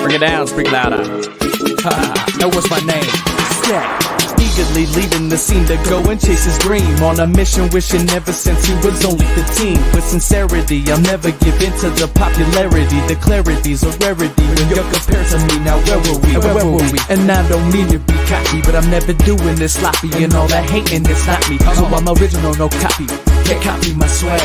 Bring it down, speak louder. Now what's my name? Step. Eagerly leaving the scene to go and chase his dream. On a mission wishing ever since he was only 15. With sincerity, I'll never give in to the popularity. The clarity's a rarity when you're compared to me. Now where were we? And I don't mean to be cocky, but I'm never doing this sloppy. And all that hating, it's not me. So I'm original, no copy. Can't copy my swag.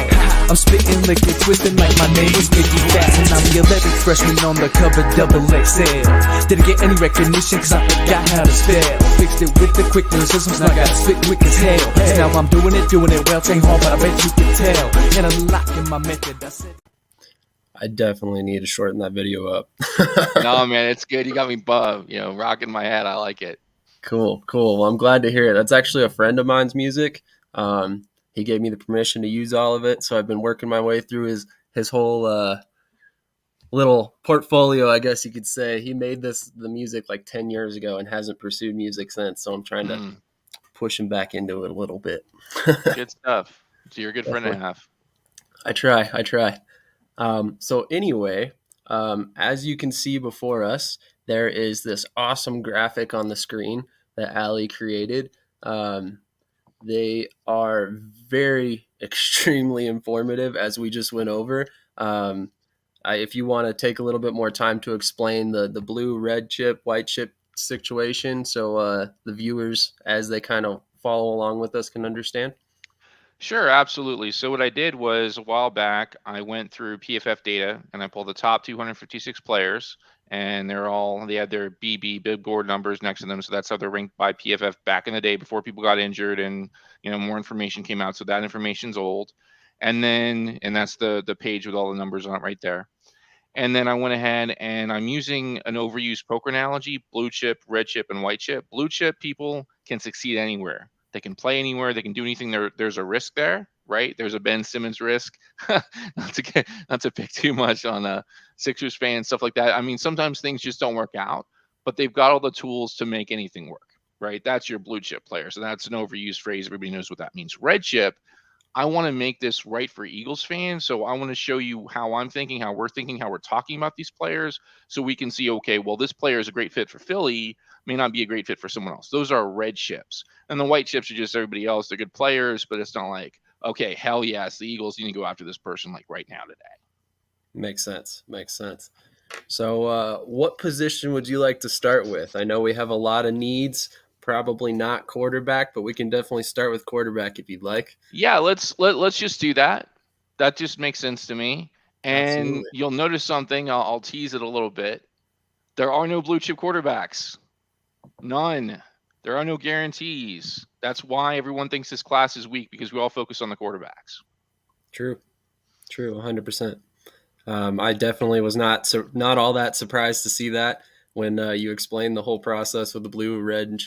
I'm spitting liquid, twisting like my name was Mickey Fast. And I'm the 11th freshman on the cover, double XL. Didn't get any recognition cause I forgot how to spell. Fixed it with the quick lyricisms, now I gotta spit quick as hell. So now I'm doing it well. Ain't hard, but I bet you can tell. And I'm locking my method, I said. I definitely need to shorten that video up. No, man, it's good. You got me rocking my head. I like it. Cool. Well, I'm glad to hear it. That's actually a friend of mine's music. He gave me the permission to use all of it, so I've been working my way through his whole little portfolio, I guess you could say. He made the music like 10 years ago and hasn't pursued music since, so I'm trying to push him back into it a little bit. Good stuff. So you're a good friend and a half. I try. So anyway, as you can see before us, there is this awesome graphic on the screen that Ally created. They are very extremely informative, as we just went over. If you want to take a little bit more time to explain the blue, red chip, white chip situation, so the viewers, as they kind of follow along with us, can understand. Sure, absolutely. So what I did was a while back, I went through PFF data and I pulled the top 256 players, and they had their big board numbers next to them. So that's how they're ranked by PFF back in the day before people got injured and, more information came out. So that information's old. And that's the page with all the numbers on it right there. And then I went ahead and I'm using an overused poker analogy: blue chip, red chip, and white chip. Blue chip people can succeed anywhere. They can play anywhere. They can do anything. There's a risk there, right? There's a Ben Simmons risk. not to pick too much on Sixers fans, stuff like that. I mean, sometimes things just don't work out, but they've got all the tools to make anything work, right? That's your blue chip player. So that's an overused phrase. Everybody knows what that means. Red chip, I want to make this right for Eagles fans. So I want to show you how I'm thinking, how we're thinking, how we're talking about these players, so we can see, okay, well, this player is a great fit for Philly, may not be a great fit for someone else. Those are red chips. And the white chips are just everybody else. They're good players, but it's not like, okay, hell yes, the Eagles need to go after this person like right now today. Makes sense. So what position would you like to start with? I know we have a lot of needs. Probably not quarterback, but we can definitely start with quarterback if you'd like. Yeah, let's just do that. That just makes sense to me. And Absolutely. You'll notice something. I'll tease it a little bit. There are no blue chip quarterbacks. None. There are no guarantees. That's why everyone thinks this class is weak, because we all focus on the quarterbacks. True, 100%. I definitely was not all that surprised to see that when you explained the whole process with the blue, red, and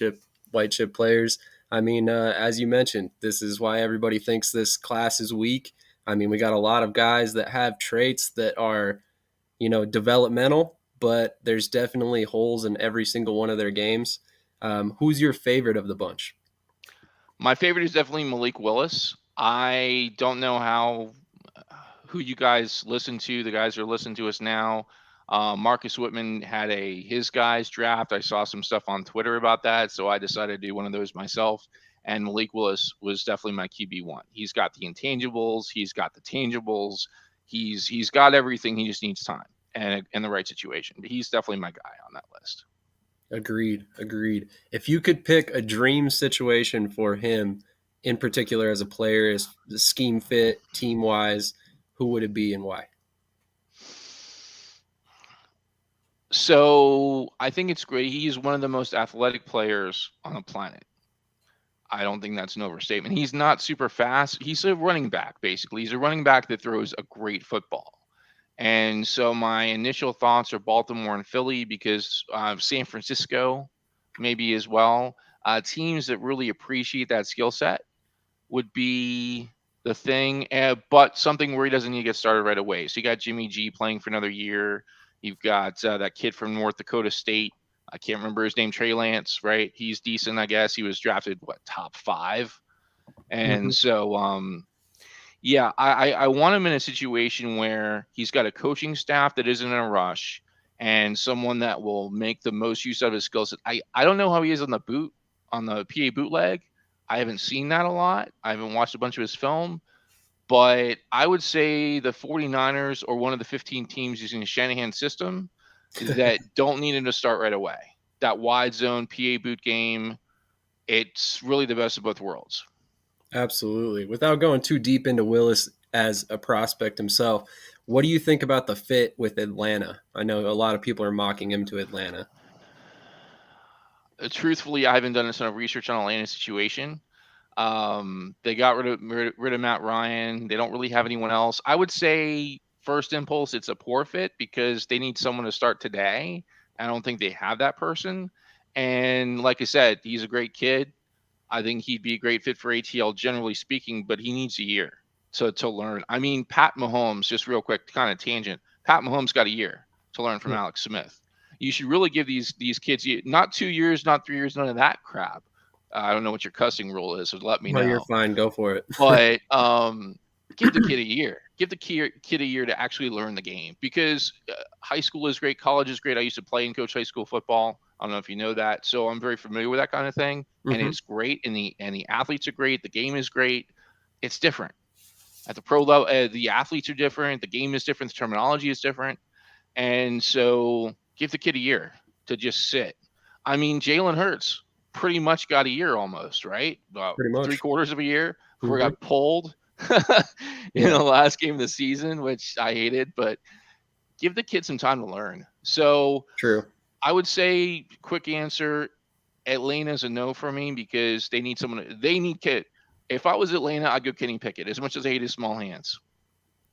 white chip players. I mean, as you mentioned, this is why everybody thinks this class is weak. I mean, we got a lot of guys that have traits that are, developmental, but there's definitely holes in every single one of their games. Who's your favorite of the bunch? My favorite is definitely Malik Willis. I don't know who you guys listen to. The guys are listening to us now. Marcus Whitman had his guys draft. I saw some stuff on Twitter about that, so I decided to do one of those myself. And Malik Willis was definitely my QB1. He's got the intangibles. He's got the tangibles. He's got everything. He just needs time and the right situation. But he's definitely my guy on that list. Agreed. If you could pick a dream situation for him, in particular as a player, as the scheme fit, team-wise, who would it be and why? So I think it's great. He's one of the most athletic players on the planet. I don't think that's an overstatement. He's not super fast. He's a running back, basically. He's a running back that throws a great football. And so my initial thoughts are Baltimore and Philly, because San Francisco maybe as well. Teams that really appreciate that skill set would be the thing, but something where he doesn't need to get started right away. So you got Jimmy G playing for another year. You've got that kid from North Dakota State. I can't remember his name, Trey Lance, right? He's decent, I guess. He was drafted, what, top 5? And Hmm. so, yeah, I want him in a situation where he's got a coaching staff that isn't in a rush and someone that will make the most use of his skill set. I don't know how he is on the PA bootleg. I haven't seen that a lot. I haven't watched a bunch of his film, but I would say the 49ers or one of the 15 teams using the Shanahan system that don't need him to start right away. That wide zone PA boot game, it's really the best of both worlds. Absolutely. Without going too deep into Willis as a prospect himself, what do you think about the fit with Atlanta? I know a lot of people are mocking him to Atlanta. Truthfully, I haven't done a ton of research on Atlanta's situation. They got rid of Matt Ryan. They don't really have anyone else. I would say first impulse, it's a poor fit because they need someone to start today. I don't think they have that person. And like I said, he's a great kid. I think he'd be a great fit for ATL, generally speaking, but he needs a year to learn. I mean, Pat Mahomes, just real quick, kind of tangent. Pat Mahomes got a year to learn from Yeah. Alex Smith. You should really give these kids not 2 years, not 3 years, none of that crap. I don't know what your cussing rule is, so let me Well, you're know. fine. Go for it. But give the kid a year. Give the kid a year to actually learn the game because high school is great, college is great. I used to play and coach high school football. I don't know if you know that, so I'm very familiar with that kind of thing, and Hmm. it's great. And the athletes are great. The game is great. It's different at the pro level. The athletes are different. The game is different. The terminology is different, and so give the kid a year to just sit. I mean, Jalen Hurts pretty much got a year almost, right? About Pretty three much. quarters of a year before he Hmm. got pulled in Yeah, the last game of the season, which I hated, but give the kid some time to learn. So true. I would say, quick answer, Atlanta's a no for me because they need someone. They need kid. If I was Atlanta, I'd go Kenny Pickett. As much as I hate his small hands.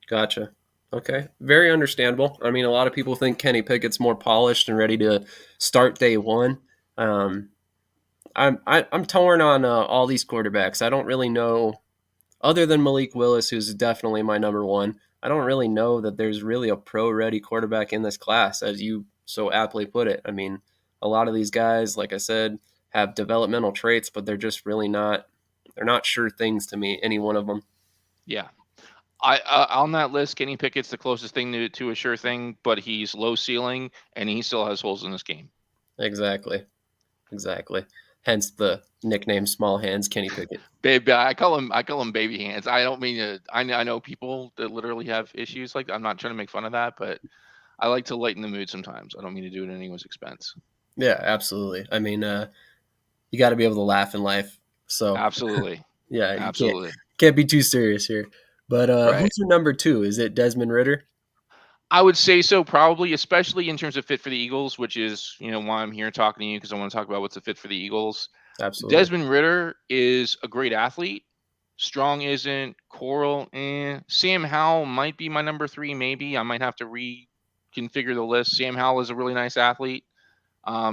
Gotcha. Okay. Very understandable. I mean, a lot of people think Kenny Pickett's more polished and ready to start day one. Um, I'm torn on all these quarterbacks. I don't really know, other than Malik Willis, who's definitely my number one. I don't really know that there's really a pro-ready quarterback in this class, as you so aptly put it. I mean, a lot of these guys, like I said, have developmental traits, but they're just really not. They're not sure things to me. Any one of them. Yeah. I on that list, Kenny Pickett's the closest thing to a sure thing, but he's low ceiling and he still has holes in this game. Exactly. Exactly. Hence the nickname Small Hands Kenny Pickett. Baby, I call him baby hands. I don't mean to. I know people that literally have issues like. I'm not trying to make fun of that, but I like to lighten the mood sometimes. I don't mean to do it at anyone's expense. Yeah, absolutely. I mean, you got to be able to laugh in life. So Absolutely, yeah, you absolutely. can't be too serious here. But Right. who's your number two? Is it Desmond Ritter? I would say so, probably, especially in terms of fit for the Eagles, which is why I'm here talking to you because I want to talk about what's a fit for the Eagles. Absolutely. Desmond Ritter is a great athlete. Strong isn't. Coral, Sam Howell might be my number 3. Maybe I might have to reconfigure the list. Sam Howell is a really nice athlete.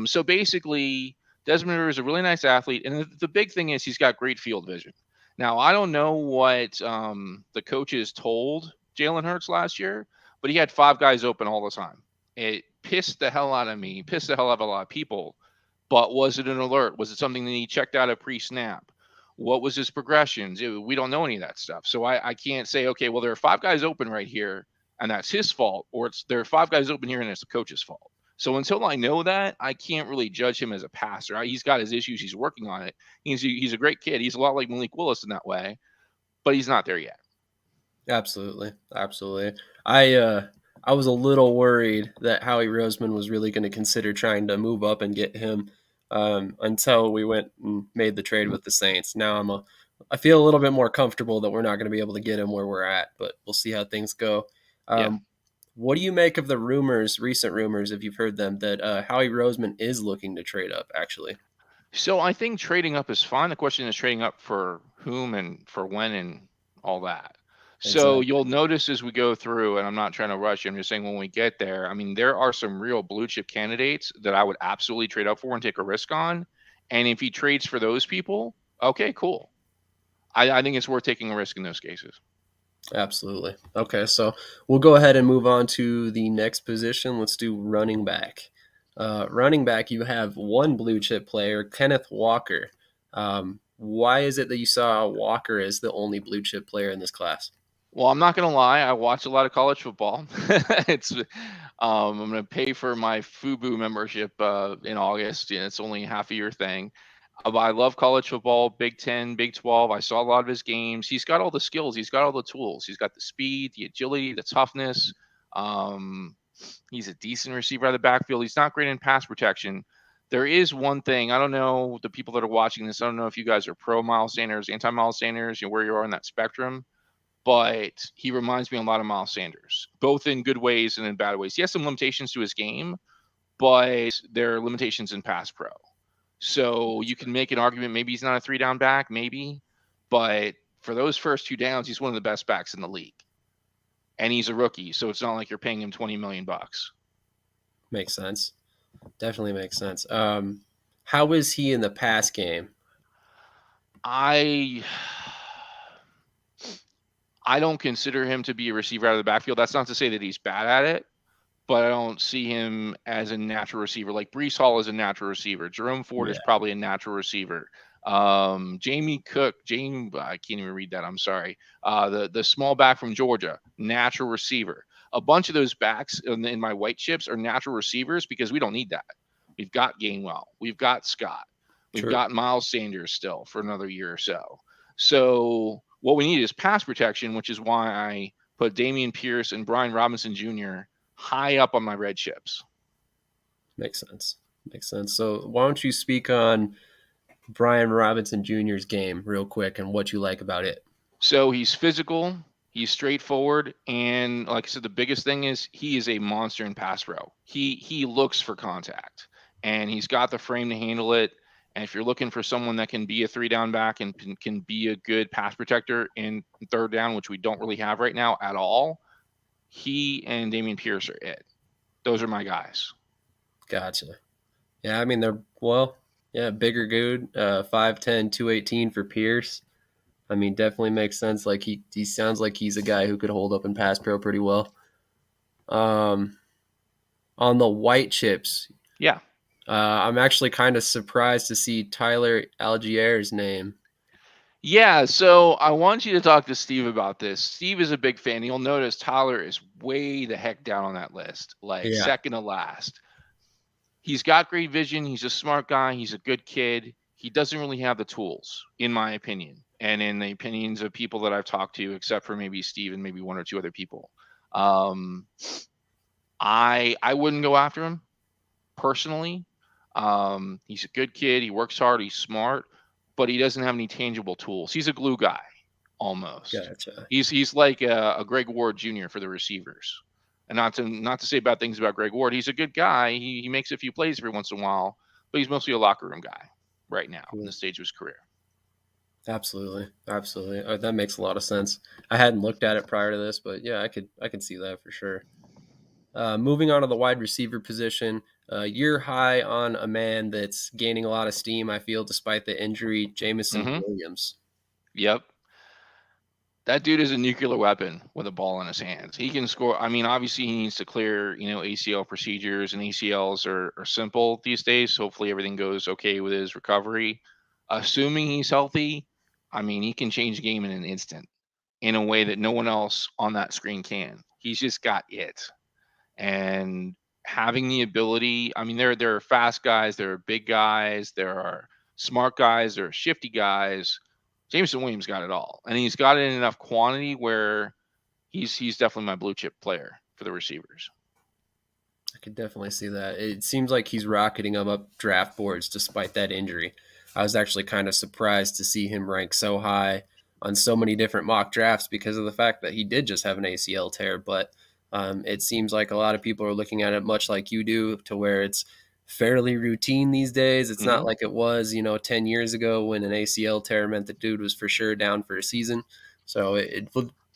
So basically, Desmond Ritter is a really nice athlete, and the big thing is he's got great field vision. Now, I don't know what the coaches told Jalen Hurts last year, but he had 5 guys open all the time. It pissed the hell out of me, pissed the hell out of a lot of people. But was it an alert? Was it something that he checked out at pre-snap? What was his progressions? We don't know any of that stuff. So I can't say, okay, well, there are 5 guys open right here, and that's his fault, or there are 5 guys open here, and it's the coach's fault. So until I know that, I can't really judge him as a passer. He's got his issues. He's working on it. He's a great kid. He's a lot like Malik Willis in that way, but he's not there yet. Absolutely. Absolutely. I was a little worried that Howie Roseman was really going to consider trying to move up and get him until we went and made the trade with the Saints. Now I feel a little bit more comfortable that we're not going to be able to get him where we're at, but we'll see how things go. Yeah. What do you make of the recent rumors, if you've heard them, that Howie Roseman is looking to trade up, actually? So I think trading up is fine. The question is trading up for whom and for when and all that. So Exactly. you'll notice as we go through, and I'm not trying to rush you, I'm just saying when we get there, I mean, there are some real blue chip candidates that I would absolutely trade up for and take a risk on. And if he trades for those people, okay, cool. I think it's worth taking a risk in those cases. Absolutely. Okay, so we'll go ahead and move on to the next position. Let's do running back. Running back, you have one blue chip player, Kenneth Walker. Why is it that you saw Walker as the only blue chip player in this class? Well, I'm not gonna lie. I watch a lot of college football. I'm gonna pay for my FUBU membership in August, and it's only half a year thing. But I love college football, Big Ten, Big 12. I saw a lot of his games. He's got all the skills. He's got all the tools. He's got the speed, the agility, the toughness. Um, he's a decent receiver out of the backfield. He's not great in pass protection. There is one thing. I don't know the people that are watching this. I don't know if you guys are pro Miles Sanders, anti Miles Sanders, where you are in that spectrum, but he reminds me a lot of Miles Sanders, both in good ways and in bad ways. He has some limitations to his game, but there are limitations in pass pro. So you can make an argument maybe he's not a 3-down back, maybe, but for those first 2 downs, he's one of the best backs in the league. And he's a rookie, so it's not like you're paying him 20 million bucks. Makes sense. Definitely makes sense. How is he in the pass game? I don't consider him to be a receiver out of the backfield. That's not to say that he's bad at it, but I don't see him as a natural receiver. Like Brees Hall is a natural receiver. Jerome Ford is probably a natural receiver. Jamie Cook, I can't even read that. I'm sorry. The small back from Georgia, natural receiver. A bunch of those backs in my white chips are natural receivers because we don't need that. We've got Gainwell. We've got Scott. We've got Miles Sanders still for another year or so. So what we need is pass protection, which is why I put Dameon Pierce and Brian Robinson Jr. high up on my red chips. Makes sense. So why don't you speak on Brian Robinson Jr.'s game real quick and what you like about it? So he's physical, he's straightforward, and like I said, the biggest thing is he is a monster in pass pro. He looks for contact, and he's got the frame to handle it. And if you're looking for someone that can be a 3-down back and can be a good pass protector in 3rd down, which we don't really have right now at all, he and Dameon Pierce are it. Those are my guys. Gotcha. Yeah, I mean, bigger dude, 5'10", 218 for Pierce. I mean, definitely makes sense. Like he sounds like he's a guy who could hold up in pass pro pretty well. On the white chips, yeah, I'm actually kind of surprised to see Tyler Allgeier's name. Yeah, so I want you to talk to Steve about this. Steve is a big fan. You'll notice Tyler is way the heck down on that list, like second to last. He's got great vision. He's a smart guy. He's a good kid. He doesn't really have the tools, in my opinion, and in the opinions of people that I've talked to, except for maybe Steve and maybe 1 or 2 other people. I wouldn't go after him personally. He's a good kid. He works hard. He's smart, but he doesn't have any tangible tools. He's a glue guy almost. Gotcha. He's like a Greg Ward Jr. for the receivers. And not to say bad things about Greg Ward. He's a good guy. He makes a few plays every once in a while, but he's mostly a locker room guy right now in the stage of his career. Absolutely. That makes a lot of sense. I hadn't looked at it prior to this, but yeah, I could see that for sure. Moving on to the wide receiver position, you're high on a man that's gaining a lot of steam, I feel, despite the injury, Jameson Williams. Yep. That dude is a nuclear weapon with a ball in his hands. He can score. I mean, obviously he needs to clear, ACL procedures, and ACLs are simple these days. Hopefully everything goes okay with his recovery. Assuming he's healthy, I mean, he can change the game in an instant in a way that no one else on that screen can. He's just got it. And having the ability, I mean, there are fast guys, there are big guys, there are smart guys, there are shifty guys. Jameson Williams got it all, and he's got it in enough quantity where he's definitely my blue chip player for the receivers. I could definitely see that. It seems like he's rocketing up draft boards despite that injury. I was actually kind of surprised to see him rank so high on so many different mock drafts because of the fact that he did just have an ACL tear. But it seems like a lot of people are looking at it much like you do, to where it's fairly routine these days. It's not like it was, 10 years ago when an ACL tear meant the dude was for sure down for a season. So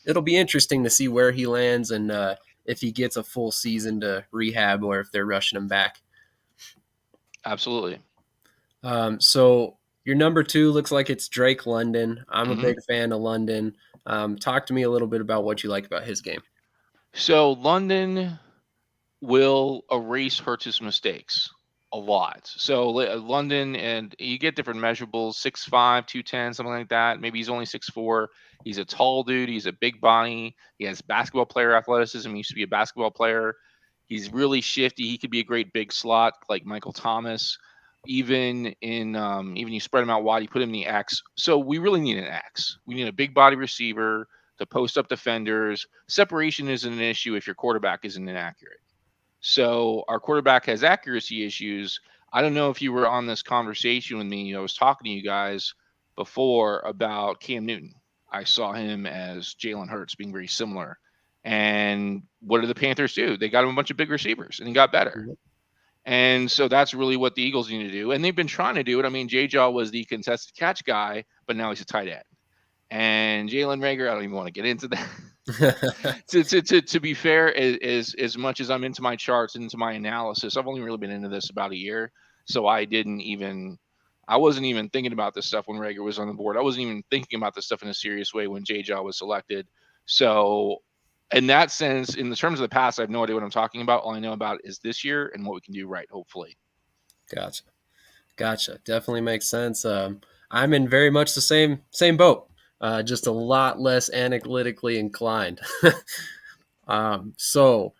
it'll be interesting to see where he lands and if he gets a full season to rehab or if they're rushing him back. Absolutely. So Your number 2 looks like it's Drake London. I'm a Hmm. big fan of London. Talk to me a little bit about what you like about his game. So London will erase Hertz's mistakes a lot. So London, and you get different measurables: 6'5", 210, something like that. Maybe he's only 6'4". He's a tall dude. He's a big body. He has basketball player athleticism. He used to be a basketball player. He's really shifty. He could be a great big slot like Michael Thomas. Even you spread him out wide, you put him in the X. So we really need an X. We need a big body receiver to post up defenders. Separation isn't an issue if your quarterback isn't inaccurate. So our quarterback has accuracy issues. I don't know if you were on this conversation with me. I was talking to you guys before about Cam Newton. I saw him as Jalen Hurts being very similar. And what did the Panthers do? They got him a bunch of big receivers and he got better. And so that's really what the Eagles need to do. And they've been trying to do it. I mean, J Jaw was the contested catch guy, but now he's a tight end. And Jalen Rager, I don't even want to get into that. To be fair, as much as I'm into my charts, into my analysis, I've only really been into this about a year. So I wasn't even thinking about this stuff when Rager was on the board. I wasn't even thinking about this stuff in a serious way when J Jaw was selected. So in that sense, in the terms of the past, I have no idea what I'm talking about. All I know about is this year and what we can do right, hopefully. Gotcha. Definitely makes sense. I'm in very much the same boat, just a lot less analytically inclined. So,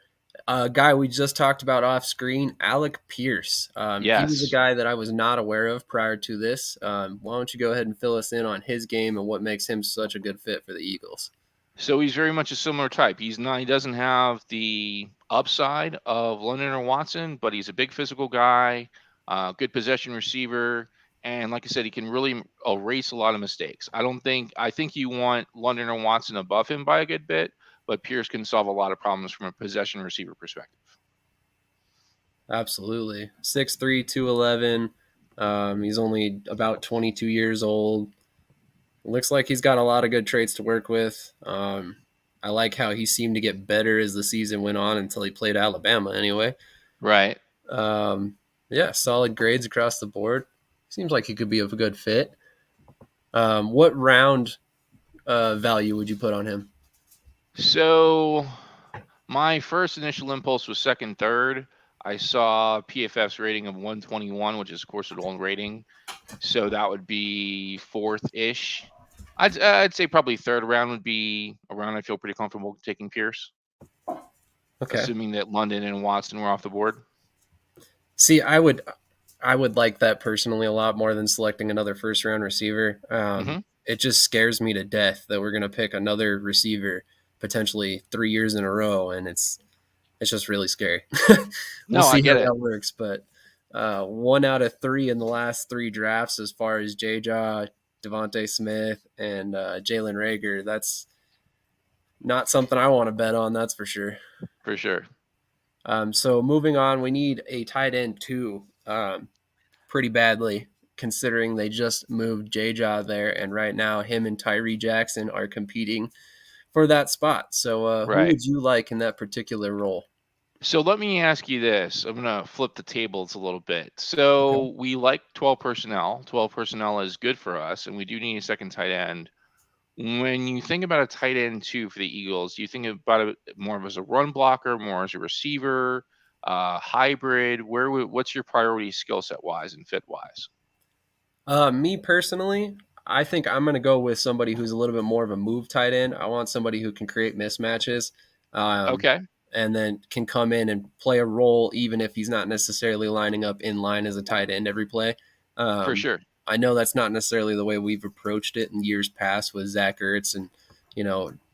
a guy we just talked about off screen, Alec Pierce. He was a Yes. guy that I was not aware of prior to this. Why don't you go ahead and fill us in on his game and what makes him such a good fit for the Eagles? So he's very much a similar type. He doesn't have the upside of London or Watson, but he's a big physical guy, good possession receiver, and like I said, he can really erase a lot of mistakes. I think you want London or Watson above him by a good bit, but Pierce can solve a lot of problems from a possession receiver perspective. Absolutely. 6'3", 211. He's only about 22 years old. Looks like he's got a lot of good traits to work with. I like how he seemed to get better as the season went on until he played Alabama anyway. Right. Yeah, solid grades across the board. Seems like he could be a good fit. What round value would you put on him? So my first initial impulse was second, third. I saw PFF's rating of 121, which is of course an old rating. So that would be fourth-ish. I'd say probably third round would be around. I feel pretty comfortable taking Pierce, Okay. assuming that London and Watson were off the board. See, I would like that personally a lot more than selecting another first round receiver. It just scares me to death that we're going to pick another receiver potentially 3 years in a row, and it's just really scary. We'll No, I see get how it. that works, but 1 out of 3 in the last 3 drafts as far as J Jaw, Devontae Smith, and Jalen Rager. That's not something I want to bet on, that's for sure. For sure. So moving on, we need a tight end too, pretty badly, considering they just moved J Jaw there, and right now him and Tyree Jackson are competing for that spot. So who Right. would you like in that particular role? So let me ask you this. I'm going to flip the tables a little bit. Okay. So we like 12 personnel. 12 personnel is good for us, and we do need a second tight end. When you think about a tight end too for the Eagles, do you think about it more of as a run blocker, more as a receiver, hybrid? What's your priority skill set wise and fit wise? Me personally, I think I'm going to go with somebody who's a little bit more of a move tight end. I want somebody who can create mismatches, um, Okay, and then can come in and play a role even if he's not necessarily lining up in line as a tight end every play. for Um, sure. I know that's not necessarily the way we've approached it in years past with Zach Ertz and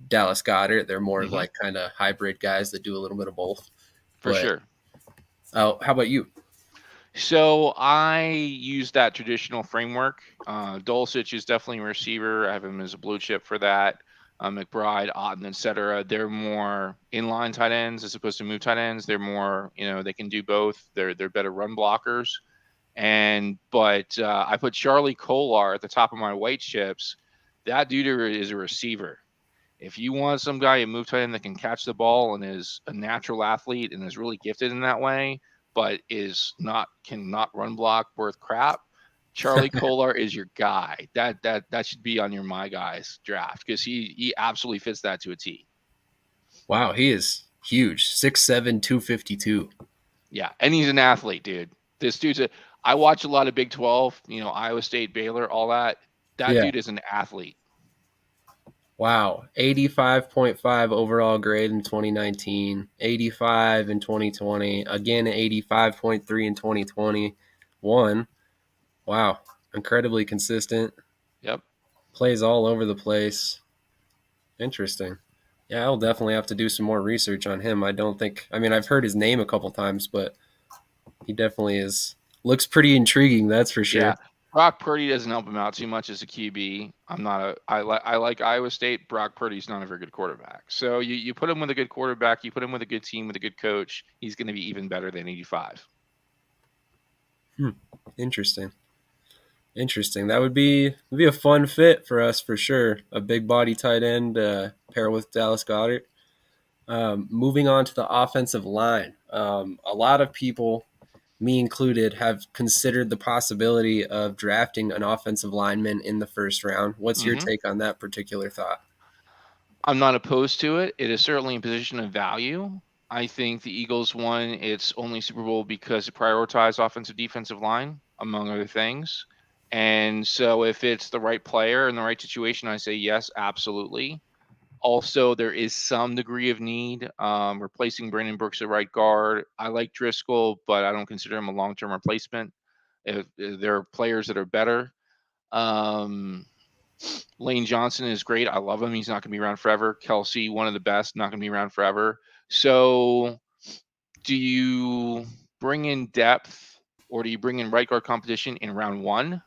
Dallas Goddard. They're more of Hmm. like kind of hybrid guys that do a little bit of both. For But sure. how about you? So I use that traditional framework. Dulcich is definitely a receiver. I have him as a blue chip for that. McBride, Otten, etc. They're more inline tight ends as opposed to move tight ends. They're more, they can do both. They're better run blockers. But I put Charlie Kolar at the top of my white chips. That dude is a receiver. If you want some guy, a move tight end that can catch the ball and is a natural athlete and is really gifted in that way, but cannot run block worth crap, Charlie Kolar is your guy. That should be on your my guys draft because he absolutely fits that to a T. Wow, he is huge. 6'7", 252. Yeah, and he's an athlete, dude. This dude's a. I watch a lot of Big 12, Iowa State, Baylor, all that. That Yeah. dude is an athlete. Wow. 85.5 overall grade in 2019, 85 in 2020, again 85.3 in 2021. Wow. Incredibly consistent. Yep. Plays all over the place. Interesting. Yeah, I'll definitely have to do some more research on him. I've heard his name a couple times, but he definitely looks pretty intriguing, that's for sure. Yeah. Brock Purdy doesn't help him out too much as a QB. I like Iowa State. Brock Purdy's not a very good quarterback. So you put him with a good quarterback, you put him with a good team, with a good coach, he's going to be even better than 85. Interesting. That would be a fun fit for us for sure. A big body tight end pair with Dallas Goedert. Moving on to the offensive line, a lot of people, me included, have considered the possibility of drafting an offensive lineman in the first round. What's your Mm-hmm. take on that particular thought? I'm not opposed to it. It is certainly a position of value. I think the Eagles won its only Super Bowl because it prioritized offensive defensive line, among other things. And so if it's the right player in the right situation, I say yes, absolutely. Also, there is some degree of need replacing Brandon Brooks at right guard. I like Driscoll, but I don't consider him a long-term replacement. If there are players that are better. Um, Lane Johnson is great. I love him. He's not going to be around forever. Kelsey, one of the best, not going to be around forever. So, do you bring in depth or do you bring in right guard competition in round one?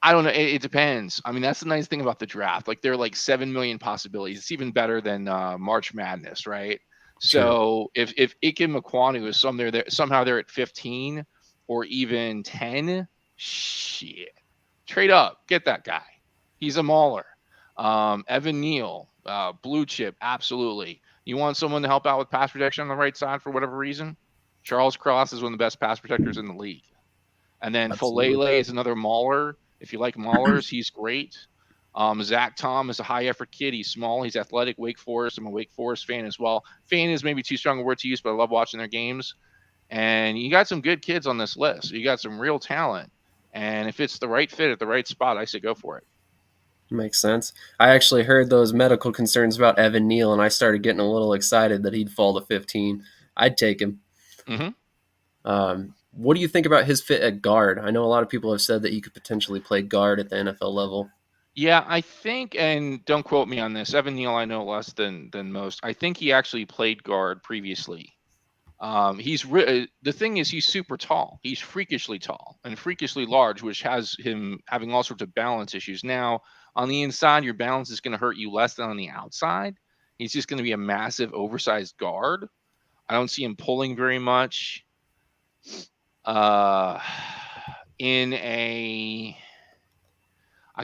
I don't know. It depends. I mean, that's the nice thing about the draft. Like, there are like 7 million possibilities. It's even better than March Madness, right? True. So, if Ikem Ekwonu is somehow they're at 15 or even 10, shit, trade up, get that guy. He's a mauler. Evan Neal, blue chip, absolutely. You want someone to help out with pass protection on the right side for whatever reason? Charles Cross is one of the best pass protectors in the league. And then Absolutely. Falele is another mauler. If you like maulers, he's great. Zach Tom is a high effort kid. He's small. He's athletic. Wake Forest. I'm a Wake Forest fan as well. Fan is maybe too strong a word to use, but I love watching their games. And you got some good kids on this list. You got some real talent. And if it's the right fit at the right spot, I say go for it. Makes sense. I actually heard those medical concerns about Evan Neal, and I started getting a little excited that he'd fall to 15. I'd take him. Mm-hmm. What do you think about his fit at guard? I know a lot of people have said that he could potentially play guard at the NFL level. Yeah, I think, and don't quote me on this. Evan Neal, I know less than most. I think he actually played guard previously. The thing is, he's super tall. He's freakishly tall and freakishly large, which has him having all sorts of balance issues. Now, on the inside, your balance is going to hurt you less than on the outside. He's just going to be a massive, oversized guard. I don't see him pulling very much. I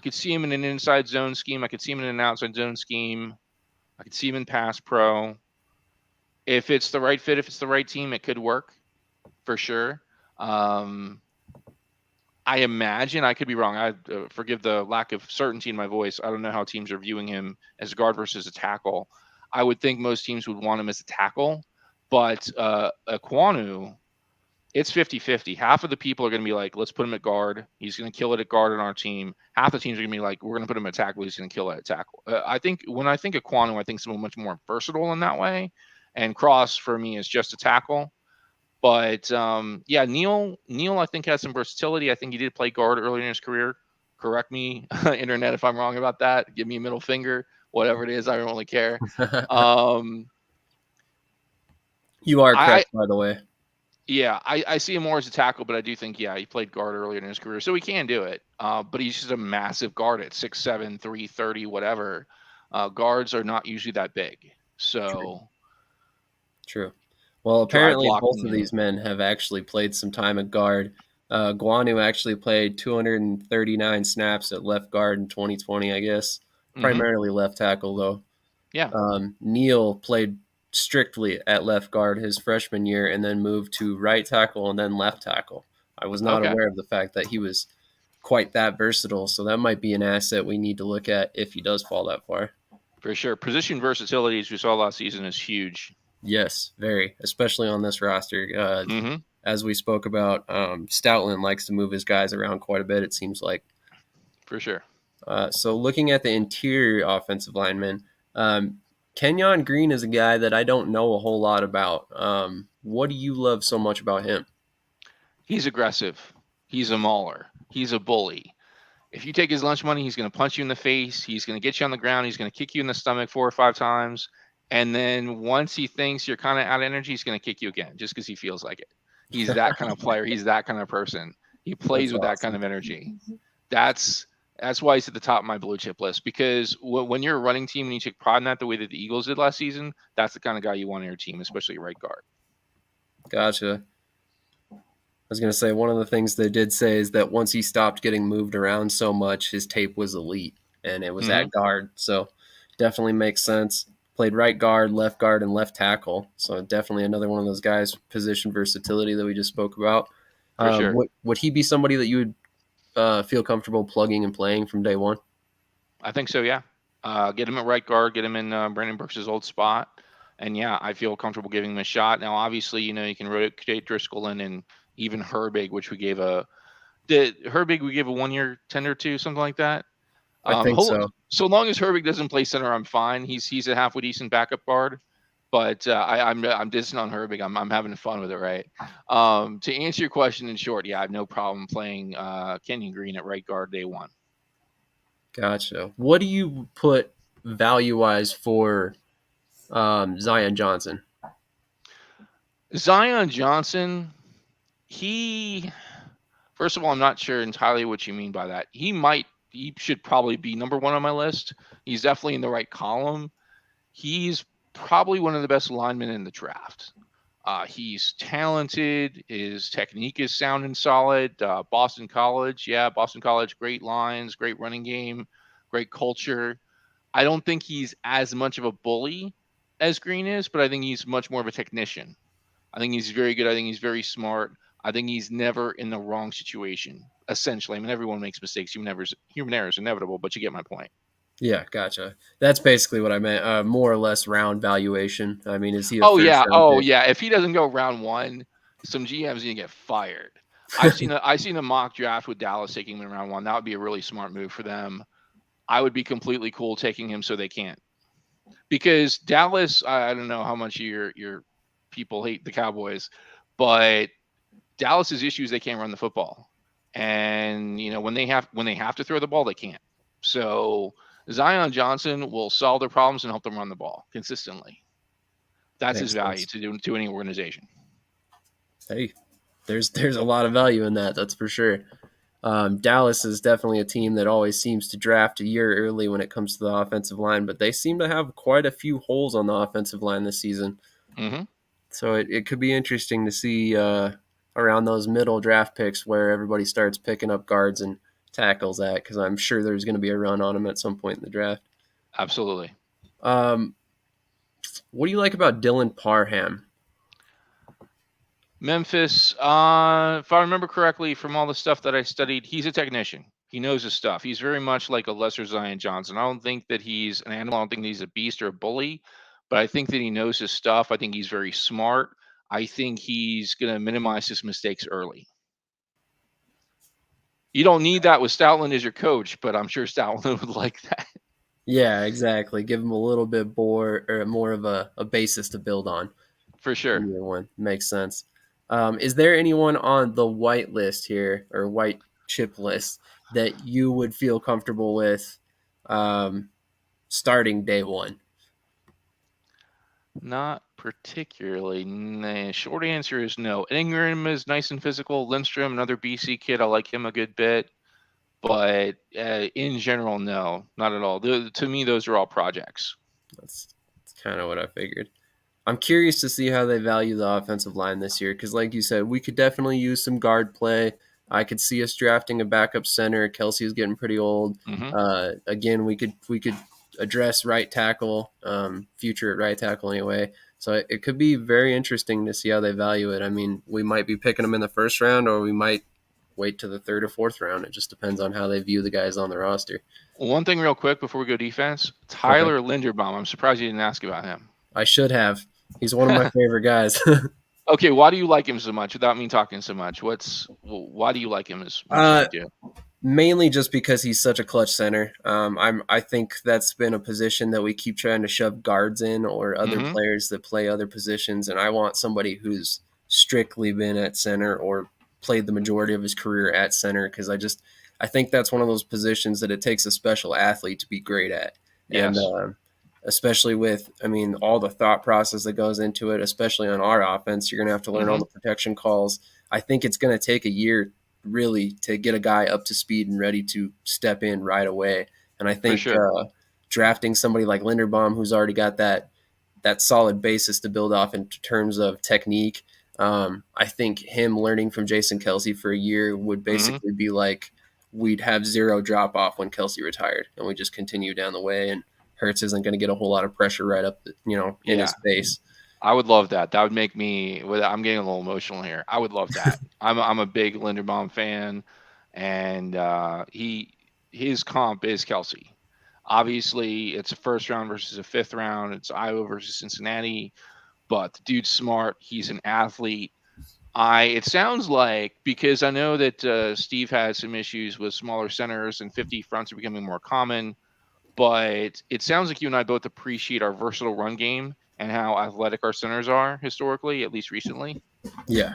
could see him in an inside zone scheme. I could see him in an outside zone scheme. I could see him in pass pro. If it's the right fit, if it's the right team, it could work for sure. I imagine, I could be wrong. I forgive the lack of certainty in my voice. I don't know how teams are viewing him as a guard versus a tackle. I would think most teams would want him as a tackle, but Ekwonu, it's 50-50. Half of the people are going to be like, let's put him at guard. He's going to kill it at guard on our team. Half the teams are going to be like, we're going to put him at tackle. He's going to kill it at tackle. I think when I think of Ekwonu, I think someone much more versatile in that way. And Cross for me is just a tackle. But yeah, Neal, I think has some versatility. I think he did play guard earlier in his career. Correct me, internet, if I'm wrong about that. Give me a middle finger, whatever it is. I don't really care. You are correct, by the way. Yeah, I see him more as a tackle, but I do think, yeah, he played guard earlier in his career, so he can do it. But he's just a massive guard at 6'7", 330, whatever. Guards are not usually that big. So True. Well, dry apparently both blocking of these men have actually played some time at guard. Guanu actually played 239 snaps at left guard in 2020, I guess. Primarily left tackle, though. Yeah. Neal played strictly at left guard his freshman year and then moved to right tackle and then left tackle. I was not aware of the fact that he was quite that versatile. So that might be an asset we need to look at if he does fall that far. For sure. Position versatility, as we saw last season, is huge. Yes, very, especially on this roster. Mm-hmm. As we spoke about, Stoutland likes to move his guys around quite a bit, it seems like. For sure. So looking at the interior offensive linemen, Kenyon Green is a guy that I don't know a whole lot about. What do you love so much about him? He's aggressive. He's a mauler. He's a bully. If you take his lunch money, he's going to punch you in the face. He's going to get you on the ground. He's going to kick you in the stomach 4 or 5 times. And then once he thinks you're kind of out of energy, he's going to kick you again just because he feels like it. He's that kind of player. He's that kind of person. He plays with that kind of energy. That's why he's at the top of my blue chip list, because when you're a running team and you take pride in that the way that the Eagles did last season, that's the kind of guy you want on your team, especially right guard. Gotcha. I was going to say, one of the things they did say is that once he stopped getting moved around so much, his tape was elite, and it was at guard. So definitely makes sense. Played right guard, and left tackle. So definitely another one of those guys, position versatility that we just spoke about. For sure. Would he be somebody that you would feel comfortable plugging and playing from day one? I think so, yeah. Get him at right guard, get him in Brandon Brooks' old spot. And, yeah, I feel comfortable giving him a shot. Now, obviously, you can rotate Driscoll in, and even Herbig, which we gave a 1-year tender to, something like that. I think so. So long as Herbig doesn't play center, I'm fine. He's a halfway decent backup guard. But I'm dissing on Herbig. I'm having fun with it, right? To answer your question in short, yeah, I have no problem playing Kenyon Green at right guard day one. Gotcha. What do you put value-wise for Zion Johnson? Zion Johnson, first of all, I'm not sure entirely what you mean by that. He should probably be number 1 on my list. He's definitely in the right column. He's probably one of the best linemen in the draft. He's talented. His technique is sound and solid. Boston College, great lines, great running game, great culture. I don't think he's as much of a bully as Green is, but I think he's much more of a technician. I think he's very good. I think he's very smart. I think he's never in the wrong situation, essentially. I mean, everyone makes mistakes. Human error is inevitable, but you get my point. Yeah, gotcha. That's basically what I meant. More or less round valuation. I mean, is he a Oh, first yeah. round Oh, pick? yeah. If he doesn't go round 1, some GM's going to get fired. I've seen a mock draft with Dallas taking him in round 1. That would be a really smart move for them. I would be completely cool taking him so they can't. Because Dallas, I don't know how much your people hate the Cowboys, but Dallas's issue is they can't run the football. And, when they have to throw the ball, they can't. So Zion Johnson will solve their problems and help them run the ball consistently. That's his value to any organization. Hey, there's a lot of value in that. That's for sure. Dallas is definitely a team that always seems to draft a year early when it comes to the offensive line, but they seem to have quite a few holes on the offensive line this season. Mm-hmm. So it could be interesting to see around those middle draft picks where everybody starts picking up guards and tackles at, because I'm sure there's going to be a run on them at some point in the draft. Absolutely. What do you like about Dylan Parham? Memphis, if I remember correctly from all the stuff that I studied, he's a technician. He knows his stuff. He's very much like a lesser Zion Johnson. I don't think that he's an animal. I don't think he's a beast or a bully, but I think that he knows his stuff. I think he's very smart. I think he's going to minimize his mistakes early. You don't need that with Stoutland as your coach, but I'm sure Stoutland would like that. Yeah, exactly. Give him a little bit more of a basis to build on. For sure. Either one makes sense. Is there anyone on the white list here, or white chip list, that you would feel comfortable with starting day one? Not particularly. Nah, short answer is no. Ingram is nice and physical. Lindstrom, another BC kid. I like him a good bit. But in general, no, not at all. To me, those are all projects. That's kind of what I figured. I'm curious to see how they value the offensive line this year, because like you said, we could definitely use some guard play. I could see us drafting a backup center. Kelsey is getting pretty old. Mm-hmm. Again, we could address right tackle, future at right tackle anyway. So it could be very interesting to see how they value it. I mean, we might be picking them in the first round, or we might wait to the third or fourth round. It just depends on how they view the guys on the roster. One thing real quick before we go defense, Okay. Tyler Linderbaum. I'm surprised you didn't ask about him. I should have. He's one of my favorite guys. Okay, why do you like him so much without me talking so much? Why do you like him as much as uh, you do? Mainly just because he's such a clutch center. I think that's been a position that we keep trying to shove guards in or other Mm-hmm. players that play other positions, and I want somebody who's strictly been at center or played the majority of his career at center because I think that's one of those positions that it takes a special athlete to be great at, and Yes. especially with all the thought process that goes into it, especially on our offense, you're gonna have to learn all Mm-hmm. the protection calls. I think it's gonna take a year really to get a guy up to speed and ready to step in right away. And I For think sure. drafting somebody like Linderbaum, who's already got that solid basis to build off in terms of technique, I think him learning from Jason Kelsey for a year would Mm-hmm. basically be like we'd have zero drop off when Kelsey retired, and we just continue down the way. And Hurts isn't going to get a whole lot of pressure right up, in Yeah. his face. I would love that. That would make me. I'm getting a little emotional here. I would love that. I'm a big Linderbaum fan, and his comp is Kelsey. Obviously, it's a first round versus a fifth round. It's Iowa versus Cincinnati, but the dude's smart. He's an athlete. It sounds like because I know that Steve had some issues with smaller centers and 50 fronts are becoming more common, but it sounds like you and I both appreciate our versatile run game and how athletic our centers are historically, at least recently. Yeah,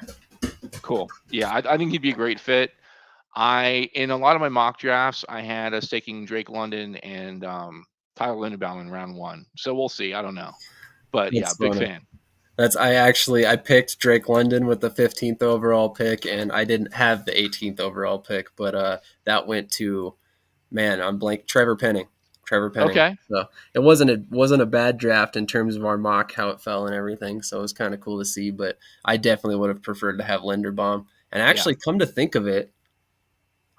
Cool. Yeah, I think he'd be a great fit. In a lot of my mock drafts, I had us taking Drake London and Tyler Linderbaum in round one. So we'll see. I don't know, but yeah, that's big funny. fan. I picked Drake London with the 15th overall pick, and I didn't have the 18th overall pick, but that went to I'm blank Trevor Penning. Trevor Penning. Okay. So it wasn't a bad draft in terms of our mock how it fell and everything. So it was kind of cool to see, but I definitely would have preferred to have Linderbaum. And Yeah. actually, come to think of it,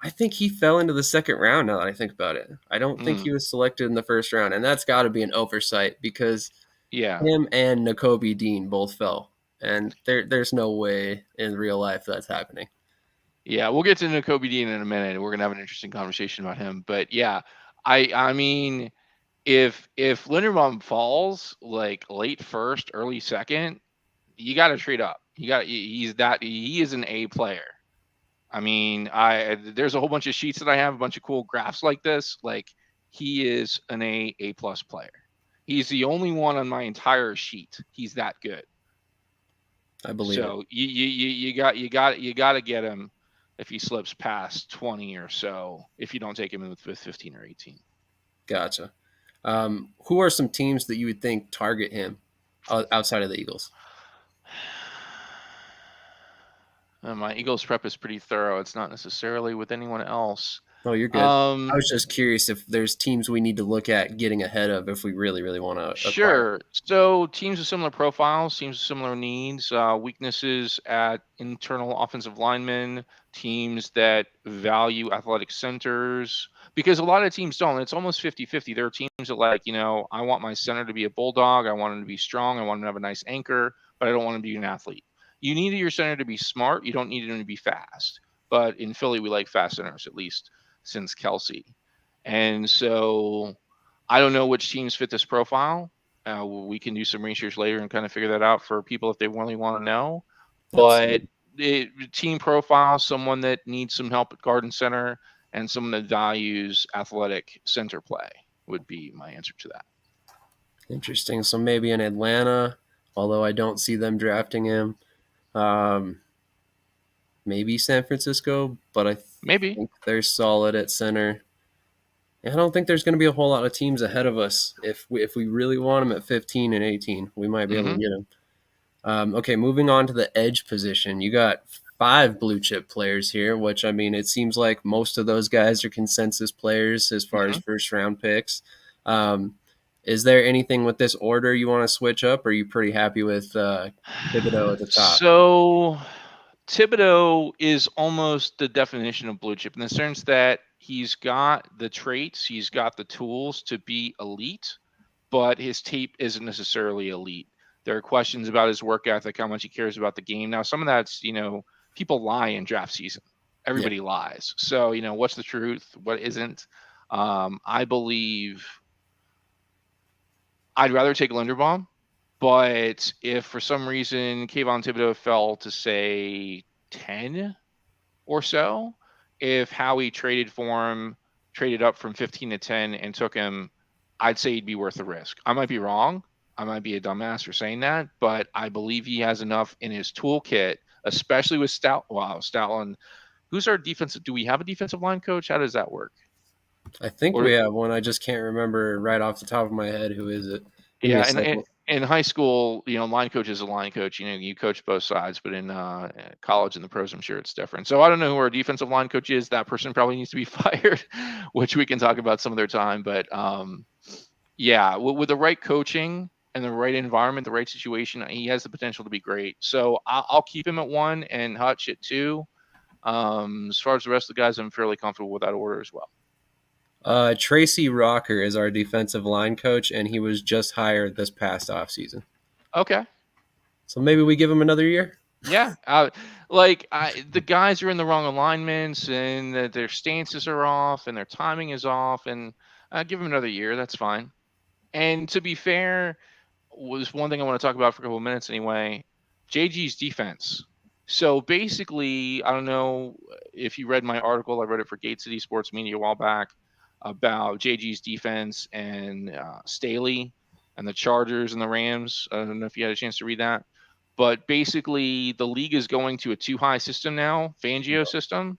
I think he fell into the second round. Now that I think about it, I don't think Mm, he was selected in the first round, and that's got to be an oversight because yeah. him and Nakobe Dean both fell, and there's no way in real life that's happening. Yeah. We'll get to Nakobe Dean in a minute. We're gonna have an interesting conversation about him. But yeah, I mean, if Linderbaum falls like late first, early second, you got to trade up. He is an A player. I mean, I there's a whole bunch of sheets that I have, a bunch of cool graphs like this. Like he is an A plus player. He's the only one on my entire sheet. He's that good. I believe it. So you got to get him if he slips past 20 or so. If you don't take him with 15 or 18. Gotcha. Who are some teams that you would think target him outside of the Eagles? My Eagles prep is pretty thorough. It's not necessarily with anyone else. Oh, you're good. I Um, was just curious if there's teams we need to look at getting ahead of if we really, really want to acquire. Sure. So teams with similar profiles, teams with similar needs, weaknesses at internal offensive linemen, teams that value athletic centers, because a lot of teams don't. It's almost 50-50. There are teams that like, I want my center to be a bulldog. I want him to be strong. I want him to have a nice anchor, but I don't want him to be an athlete. You need your center to be smart. You don't need him to be fast. But in Philly, we like fast centers, at least since Kelsey. And so I don't know which teams fit this profile. We can do some research later and kind of figure that out for people if they really want to know. But Absolutely. team profile, someone that needs some help at garden center and someone that values athletic center play would be my answer to that. Interesting. So maybe in Atlanta, although I don't see them drafting him. Um, Maybe San Francisco, but I Maybe. think they're solid at center. And I don't think there's going to be a whole lot of teams ahead of us. If we really want them at 15 and 18, we might be able Mm-hmm. to get them. Okay, moving on to the edge position. You got 5 blue chip players here, which it seems like most of those guys are consensus players as far as Mm-hmm. first round picks. Um, is there anything with this order you want to switch up, or are you pretty happy with Thibodeau at the top? So Thibodeau is almost the definition of blue chip in the sense that he's got the traits, he's got the tools to be elite, but his tape isn't necessarily elite. There are questions about his work ethic, how much he cares about the game. Now, some of that's, people lie in draft season. Yeah. everybody lies. So, what's the truth? What isn't? I believe I'd rather take Linderbaum, but if for some reason Kayvon Thibodeau fell to say 10 or so, if Howie traded for him, traded up from 15 to 10 and took him, I'd say he'd be worth the risk. I might be wrong. I might be a dumbass for saying that, but I believe he has enough in his toolkit, especially with Stoutland. Who's our defensive? Do we have a defensive line coach? How does that work? I think Or we have one. I just can't remember right off the top of my head who is it. Give me a Yeah, and second. in high school, line coach is a line coach. You coach both sides, but in college and the pros, I'm sure it's different. So I don't know who our defensive line coach is. That person probably needs to be fired, which we can talk about some other time. But yeah, with the right coaching and the right environment, the right situation, he has the potential to be great. So I'll keep him at 1 and Hutch at 2. As far as the rest of the guys, I'm fairly comfortable with that order as well. Tracy Rocker is our defensive line coach, and he was just hired this past offseason. Okay. So maybe we give him another year. Yeah, the guys are in the wrong alignments, and their stances are off, and their timing is off, and give them another year. That's fine. And to be fair, was one thing I want to talk about for a couple of minutes anyway. JG's defense. So basically, I don't know if you read my article. I read it for Gate City Sports Media a while back about JG's defense and Staley and the Chargers and the Rams. I don't know if you had a chance to read that. But basically, the league is going to a two-high system now, Fangio system.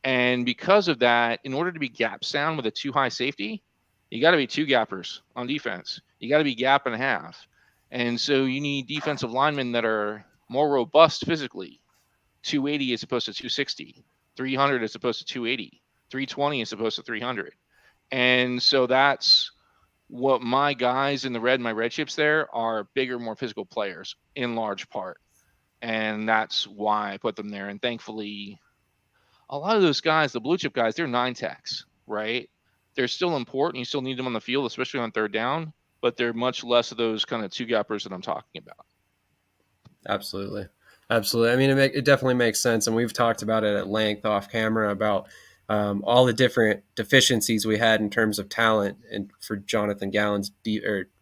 And because of that, in order to be gap sound with a two-high safety, you got to be two gappers on defense. You got to be gap and a half. And so you need defensive linemen that are more robust physically, 280 as opposed to 260, 300 as opposed to 280, 320 as opposed to 300. And so that's what my guys in the red, my red chips there are bigger, more physical players in large part. And that's why I put them there. And thankfully, a lot of those guys, the blue chip guys, they're 9-techs, right? They're still important. You still need them on the field, especially on third down, but they're much less of those kind of two gappers that I'm talking about. Absolutely. Absolutely. I mean, it definitely makes sense. And we've talked about it at length off camera about all the different deficiencies we had in terms of talent and for Jonathan Gannon's defense,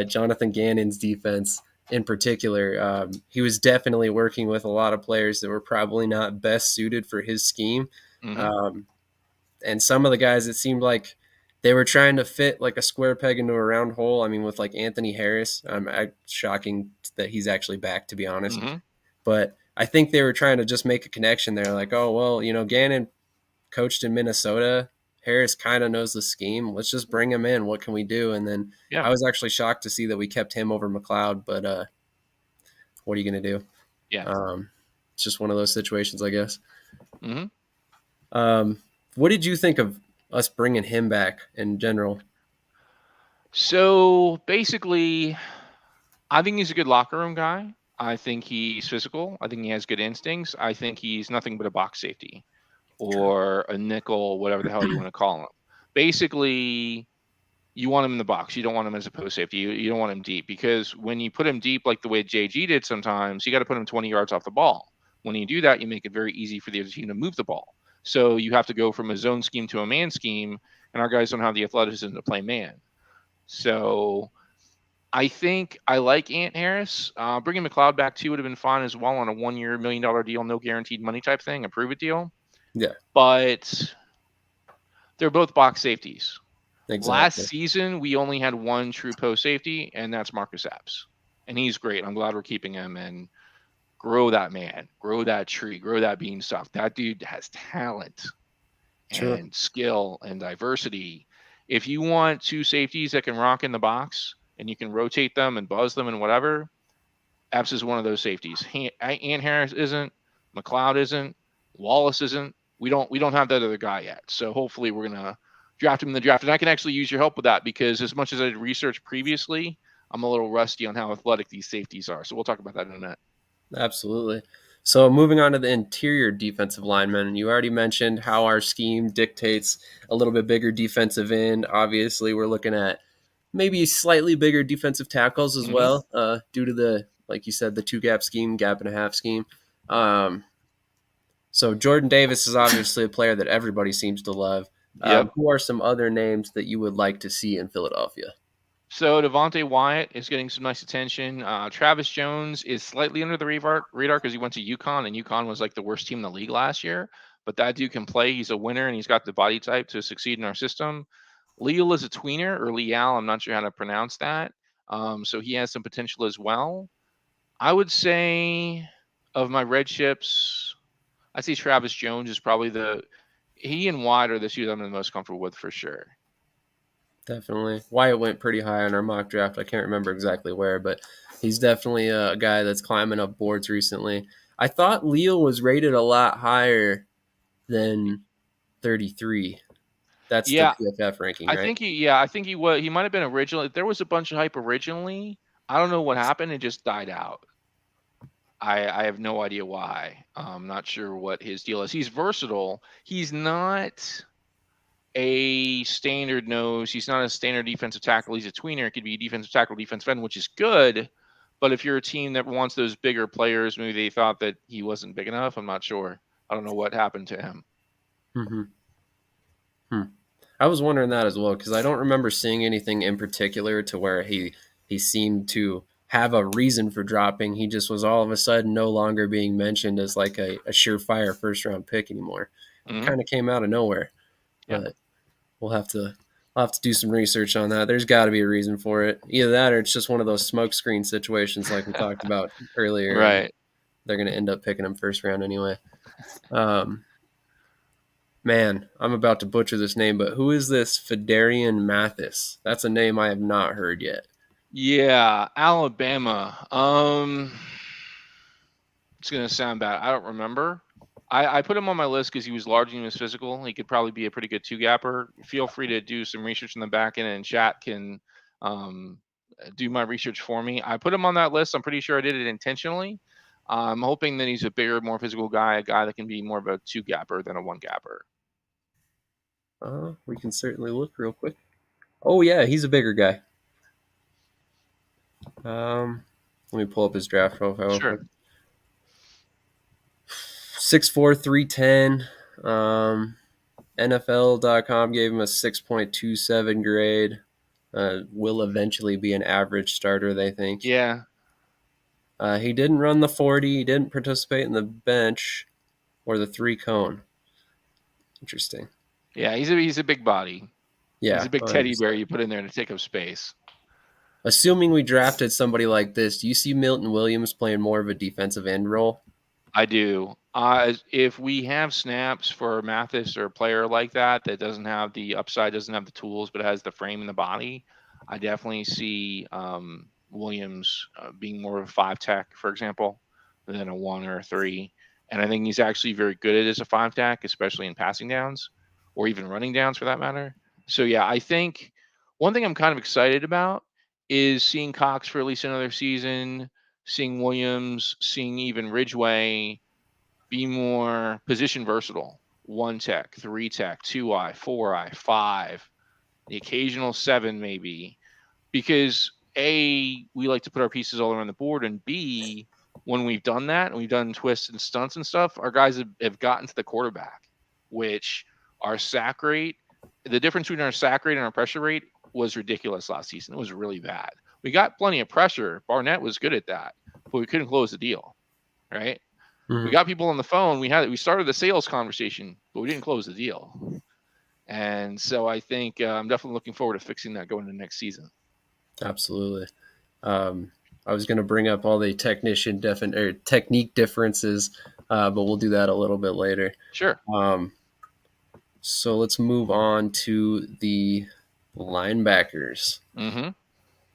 Jonathan Gannon's defense in particular. He was definitely working with a lot of players that were probably not best suited for his scheme. Mm-hmm. And some of the guys, it seemed like they were trying to fit like a square peg into a round hole. I mean, with like Anthony Harris, shocking that he's actually back, to be honest. Mm-hmm. But I think they were trying to just make a connection there. Like, oh, well, Gannon coached in Minnesota. Harris kind of knows the scheme. Let's just bring him in. What can we do? And then I was actually shocked to see that we kept him over McLeod. But what are you going to do? Yeah. It's just one of those situations, I guess. Mm-hmm. What did you think of us bringing him back in general? So basically, I think he's a good locker room guy. I think he's physical. I think he has good instincts. I think he's nothing but a box safety or a nickel, whatever the hell you want to call him. Basically, you want him in the box. You don't want him as a post safety. You don't want him deep, because when you put him deep like the way JG did sometimes, you got to put him 20 yards off the ball. When you do that, you make it very easy for the other team to move the ball. So you have to go from a zone scheme to a man scheme, and our guys don't have the athleticism to play man. So I think I like Ant Harris. Bringing McLeod back too would have been fine as well on a 1 year, $1 million deal, no guaranteed money type thing, a prove it deal. Yeah. But they're both box safeties. Exactly. Last season, we only had one true post safety, and that's Marcus Epps. And he's great. I'm glad we're keeping him. And grow that man, grow that tree, grow that beanstalk. That dude has talent and skill and diversity. If you want two safeties that can rock in the box and you can rotate them and buzz them and whatever, Epps is one of those safeties. Ant Harris isn't, McLeod isn't, Wallace isn't. We don't have that other guy yet. So hopefully we're gonna draft him in the draft. And I can actually use your help with that, because as much as I did research previously, I'm a little rusty on how athletic these safeties are. So we'll talk about that in a minute. Absolutely. So moving on to the interior defensive linemen, you already mentioned how our scheme dictates a little bit bigger defensive end. Obviously, we're looking at maybe slightly bigger defensive tackles as well, due to the, like you said, the two gap scheme, gap and a half scheme. Um, so Jordan Davis is obviously a player that everybody seems to love. Yep. Who are some other names that you would like to see in Philadelphia? So Devontae Wyatt is getting some nice attention. Travis Jones is slightly under the radar because he went to UConn, and UConn was like the worst team in the league last year. But that dude can play. He's a winner, and he's got the body type to succeed in our system. Leal is a tweener, or Leal. I'm not sure how to pronounce that. So he has some potential as well. I would say of my red chips, I'd say Travis Jones is probably he and Wyatt are the two that I'm the most comfortable with for sure. Definitely. Wyatt went pretty high on our mock draft. I can't remember exactly where, but he's definitely a guy that's climbing up boards recently. I thought Leal was rated a lot higher than 33. That's the Yeah, PFF ranking, right? I think he might have been originally. There was a bunch of hype originally. I don't know what happened. It just died out. I have no idea why. I'm not sure what his deal is. He's versatile. He's not a standard nose. He's not a standard defensive tackle. He's a tweener. It could be a defensive tackle, defensive end, which is good. But if you're a team that wants those bigger players, maybe they thought that he wasn't big enough. I'm not sure. I don't know what happened to him. Mm-hmm. I was wondering that as well because I don't remember seeing anything in particular to where he seemed to have a reason for dropping. He just was all of a sudden no longer being mentioned as like a surefire first round pick anymore. Mm-hmm. Kind of came out of nowhere. Yeah. But we'll have to do some research on that. There's got to be a reason for it. Either that or it's just one of those smokescreen situations like we talked about earlier. Right. They're going to end up picking him first round anyway. Man, I'm about to butcher this name, but who is this Fedarian Mathis? That's a name I have not heard yet. Yeah, Alabama. It's gonna sound bad. I don't remember. I put him on my list because he was large and he was physical. He could probably be a pretty good two gapper. Feel free to do some research in the back end, and chat can do my research for me. I put him on that list. I'm pretty sure I did it intentionally. I'm hoping that he's a bigger, more physical guy, a guy that can be more of a two gapper than a one gapper. We can certainly look real quick. Oh yeah, he's a bigger guy. Let me pull up his draft profile. Sure. 6'4", 310. NFL.com gave him a 6.27 grade. Will eventually be an average starter, they think. Yeah. He didn't run the 40. He didn't participate in the bench or the 3-cone. Interesting. Yeah, he's a big body. Yeah, he's a big teddy bear you put in there to take up space. Assuming we drafted somebody like this, do you see Milton Williams playing more of a defensive end role? I do. If we have snaps for Mathis or a player like that that doesn't have the upside, doesn't have the tools, but has the frame and the body, I definitely see Williams being more of a 5 tech, for example, than a 1 or a 3. And I think he's actually very good at it as a 5 tech, especially in passing downs or even running downs for that matter. So, yeah, I think one thing I'm kind of excited about is seeing Cox for at least another season, seeing Williams, seeing even Ridgeway be more position versatile. 1 tech, 3 tech, 2i, 4i, 5, the occasional 7 maybe. Because A, we like to put our pieces all around the board, and B, when we've done that and we've done twists and stunts and stuff, our guys have gotten to the quarterback, which our sack rate, the difference between our sack rate and our pressure rate was ridiculous last season. It was really bad. We got plenty of pressure. Barnett was good at that, but we couldn't close the deal, right? Mm-hmm. We got people on the phone. We started the sales conversation, but we didn't close the deal. And so I think I'm definitely looking forward to fixing that going into next season. Absolutely. I was going to bring up all the technique differences, but we'll do that a little bit later. Sure. So let's move on to the linebackers. Mm-hmm.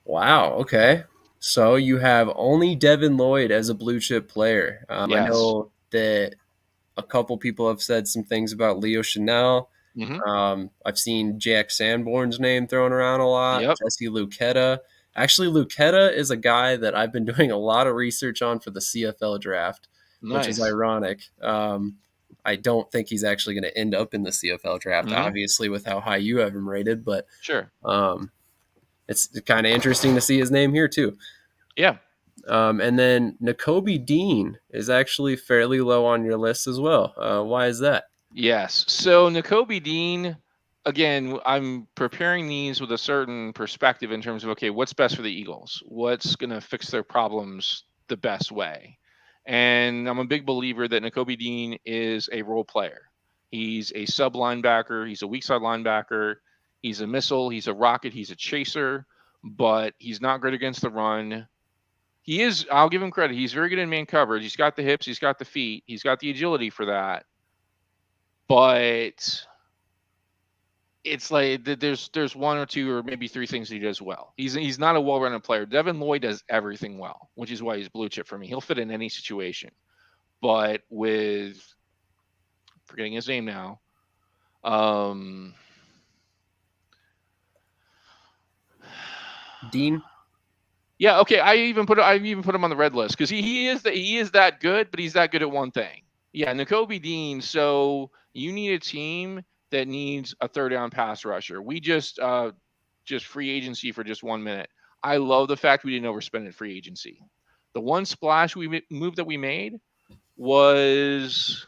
Wow. Okay. So you have only Devin Lloyd as a blue chip player. Yes. I know that a couple people have said some things about Leo Chanel. Mm-hmm. I've seen Jack Sanborn's name thrown around a lot. Yep. Jesse Luketa. Actually, Luketa is a guy that I've been doing a lot of research on for the CFL draft, which is ironic. I don't think he's actually going to end up in the CFL draft, obviously, with how high you have him rated. But sure, it's kind of interesting to see his name here too. Yeah, And then Nakobe Dean is actually fairly low on your list as well. Why is that? Yes. So Nakobe Dean, again, I'm preparing these with a certain perspective in terms of, okay, what's best for the Eagles? What's going to fix their problems the best way? And I'm a big believer that Nakobe Dean is a role player. He's a sub linebacker. He's a weak side linebacker. He's a missile. He's a rocket. He's a chaser, but he's not great against the run. He is, I'll give him credit. He's very good in man coverage. He's got the hips. He's got the feet. He's got the agility for that. But it's like there's one or two or maybe three things he does well. He's not a well-rounded player. Devin Lloyd does everything well, which is why he's blue chip for me. He'll fit in any situation. But with forgetting his name now, Dean? yeah, okay. I even put him on the red list because he is that good, but he's that good at one thing. Yeah, Nakobe Dean. So you need a team that needs a third down pass rusher. We just free agency for just 1 minute. I love the fact we didn't overspend in free agency. The one splash move that we made was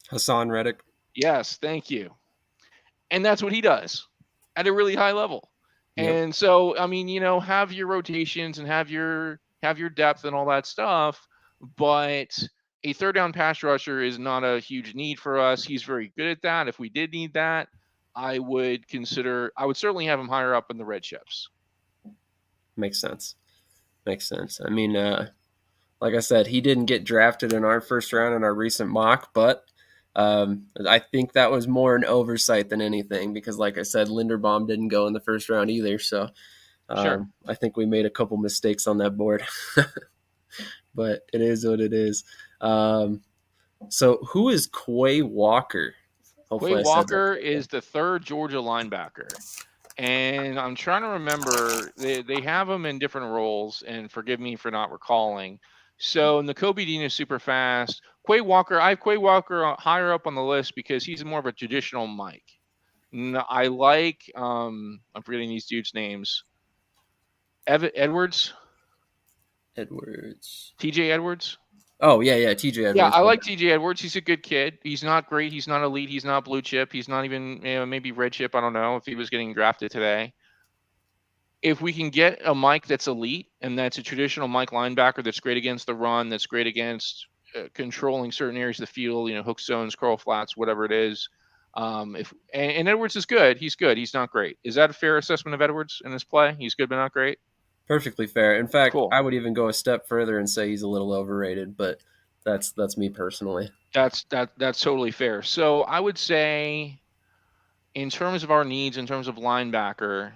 Hassan Reddick? yes, thank you, and that's what he does at a really high level. Yep. And so, I mean, have your rotations and have your depth and all that stuff, but a third down pass rusher is not a huge need for us. He's very good at that. If we did need that, I would certainly have him higher up in the red chips. Makes sense. I mean, like I said, he didn't get drafted in our first round in our recent mock, but I think that was more an oversight than anything because, like I said, Linderbaum didn't go in the first round either. So Sure. I think we made a couple mistakes on that board, but it is what it is. So who is Quay Walker? Quay Hopefully I said that Walker correctly. is the third Georgia linebacker. And I'm trying to remember, they have him in different roles, and forgive me for not recalling. So Nakobe Dean is super fast. Quay Walker, I have Quay Walker higher up on the list because he's more of a traditional Mike. I like, I'm forgetting these dudes' names. Edwards, Edwards. TJ Edwards. Oh, yeah, TJ Edwards. Yeah, I like TJ Edwards. He's a good kid. He's not great. He's not elite. He's not blue chip. He's not even maybe red chip. I don't know if he was getting drafted today. If we can get a Mike that's elite and that's a traditional Mike linebacker that's great against the run, that's great against controlling certain areas of the field, hook zones, curl flats, whatever it is. And Edwards is good. He's good. He's not great. Is that a fair assessment of Edwards in his play? He's good, but not great. Perfectly fair. In fact, Cool. I would even go a step further and say he's a little overrated, but that's me personally. That's totally fair. So I would say, in terms of our needs, in terms of linebacker,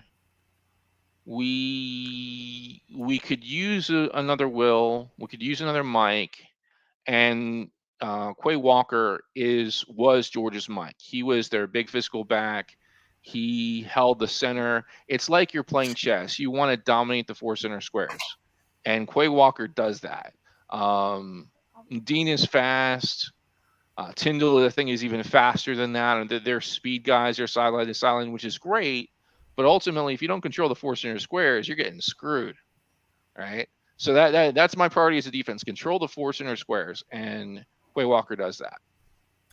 we could use another Will. We could use another Mike, and Quay Walker was Georgia's Mike. He was their big physical back. He held the center. It's like you're playing chess. You want to dominate the four center squares, and Quay Walker does that. Dean is fast. Tyndall, I think, is even faster than that. And they're speed guys. They're sideline to sideline, which is great. But ultimately, if you don't control the four center squares, you're getting screwed, right? So that's my priority as a defense: control the four center squares, and Quay Walker does that.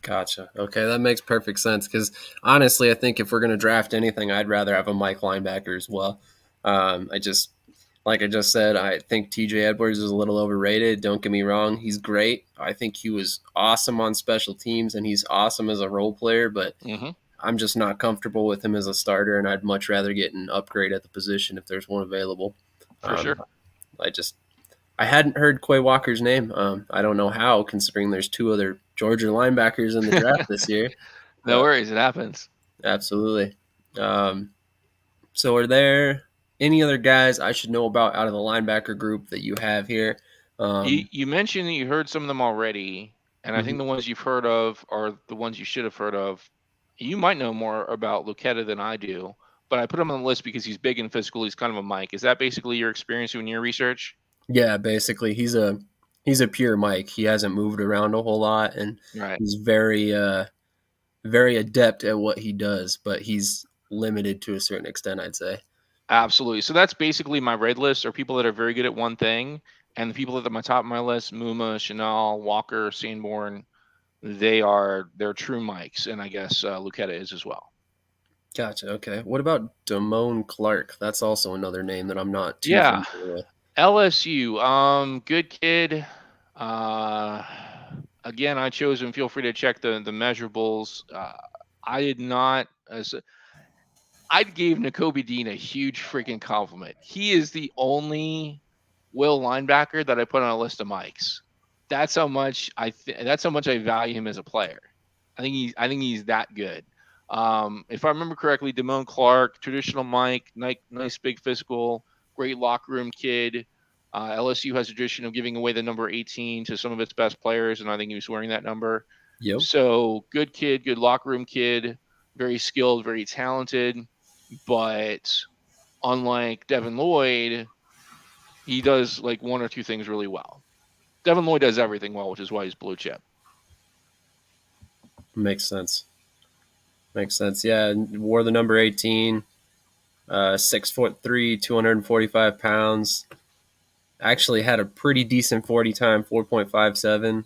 Gotcha. Okay, that makes perfect sense because honestly, I think if we're going to draft anything, I'd rather have a Mike linebacker as well. Like I just said, I think TJ Edwards is a little overrated. Don't get me wrong. He's great. I think he was awesome on special teams and he's awesome as a role player, but I'm just not comfortable with him as a starter, and I'd much rather get an upgrade at the position if there's one available. For sure. I hadn't heard Quay Walker's name. I don't know how, considering there's two other Georgia linebackers in the draft this year. No worries, it happens. Absolutely. So are there any other guys I should know about out of the linebacker group that you have here? You mentioned that you heard some of them already, and I think the ones you've heard of are the ones you should have heard of. You might know more about Lucetta than I do, but I put him on the list because he's big and physical. He's kind of a Mike. Is that basically your experience in your research? Yeah, basically, he's a pure Mike. He hasn't moved around a whole lot, and he's very very adept at what he does, but he's limited to a certain extent, I'd say. Absolutely. So that's basically my red list, are people that are very good at one thing And the people at my top of my list, Muma, Chanel, Walker, Sanborn, they're true Mikes, and I guess Lucetta is as well. Gotcha. Okay. What about Damone Clark? That's also another name that I'm not too Yeah, familiar with. LSU, good kid. Uh, Again, I chose him. Feel free to check the measurables. I did not. I gave Nakobe Dean a huge freaking compliment. He is the only will linebacker that I put on a list of Mikes. That's how much I value him as a player. I think he's that good. If I remember correctly, Damone Clark, traditional Mike, nice big physical, great locker room kid. LSU has a tradition of giving away the number 18 to some of its best players, and I think he was wearing that number. Yep. So good kid, good locker room kid, very skilled, very talented. But unlike Devin Lloyd, he does like one or two things really well. Devin Lloyd does everything well, which is why he's blue chip. Makes sense. Makes sense. Yeah. Wore the number 18. 6'3", 245 pounds. Actually had a pretty decent 40 time, 4.57.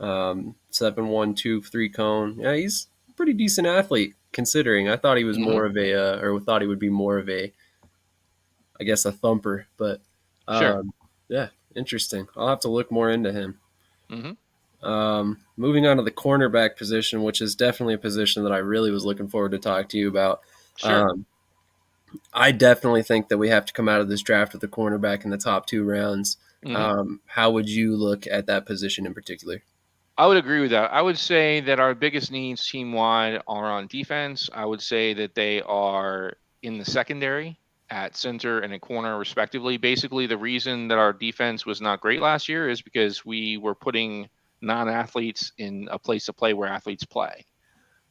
7.123 cone. Yeah, he's a pretty decent athlete considering. I thought he was Mm-hmm. more of a, or thought he would be more of a, I guess, a thumper. But Sure. yeah, interesting. I'll have to look more into him. Mm-hmm. Moving on to the cornerback position, which is definitely a position that I really was looking forward to talk to you about. Sure. Um, I definitely think that we have to come out of this draft with a cornerback in the top 2 rounds. Mm-hmm. How would you look at that position in particular? I would agree with that. I would say that our biggest needs team wide are on defense. I would say that they are in the secondary at center and at corner, respectively. Basically, the reason that our defense was not great last year is because we were putting non athletes in a place to play where athletes play.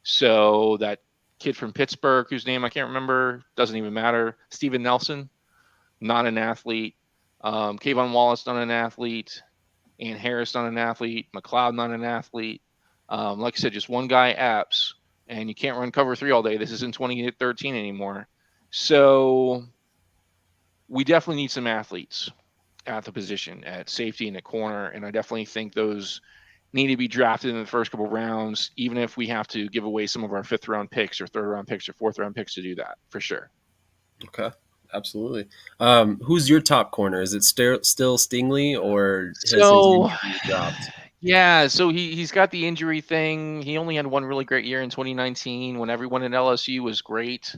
So that kid from Pittsburgh, whose name I can't remember, doesn't even matter. Steven Nelson, not an athlete. Kayvon Wallace, not an athlete. Ian Harris, not an athlete. McLeod, not an athlete. Like I said, just one guy, apps, and you can't run cover three all day. This isn't 2013 anymore. So we definitely need some athletes at the position at safety and at corner, and I definitely think those need to be drafted in the first couple rounds, even if we have to give away some of our fifth round picks or third round picks or fourth round picks to do that, for sure. Okay, absolutely. Who's your top corner? Is it still Stingley, or has his So, injury dropped? yeah, so he's got the injury thing. He only had one really great year in 2019 when everyone at LSU was great.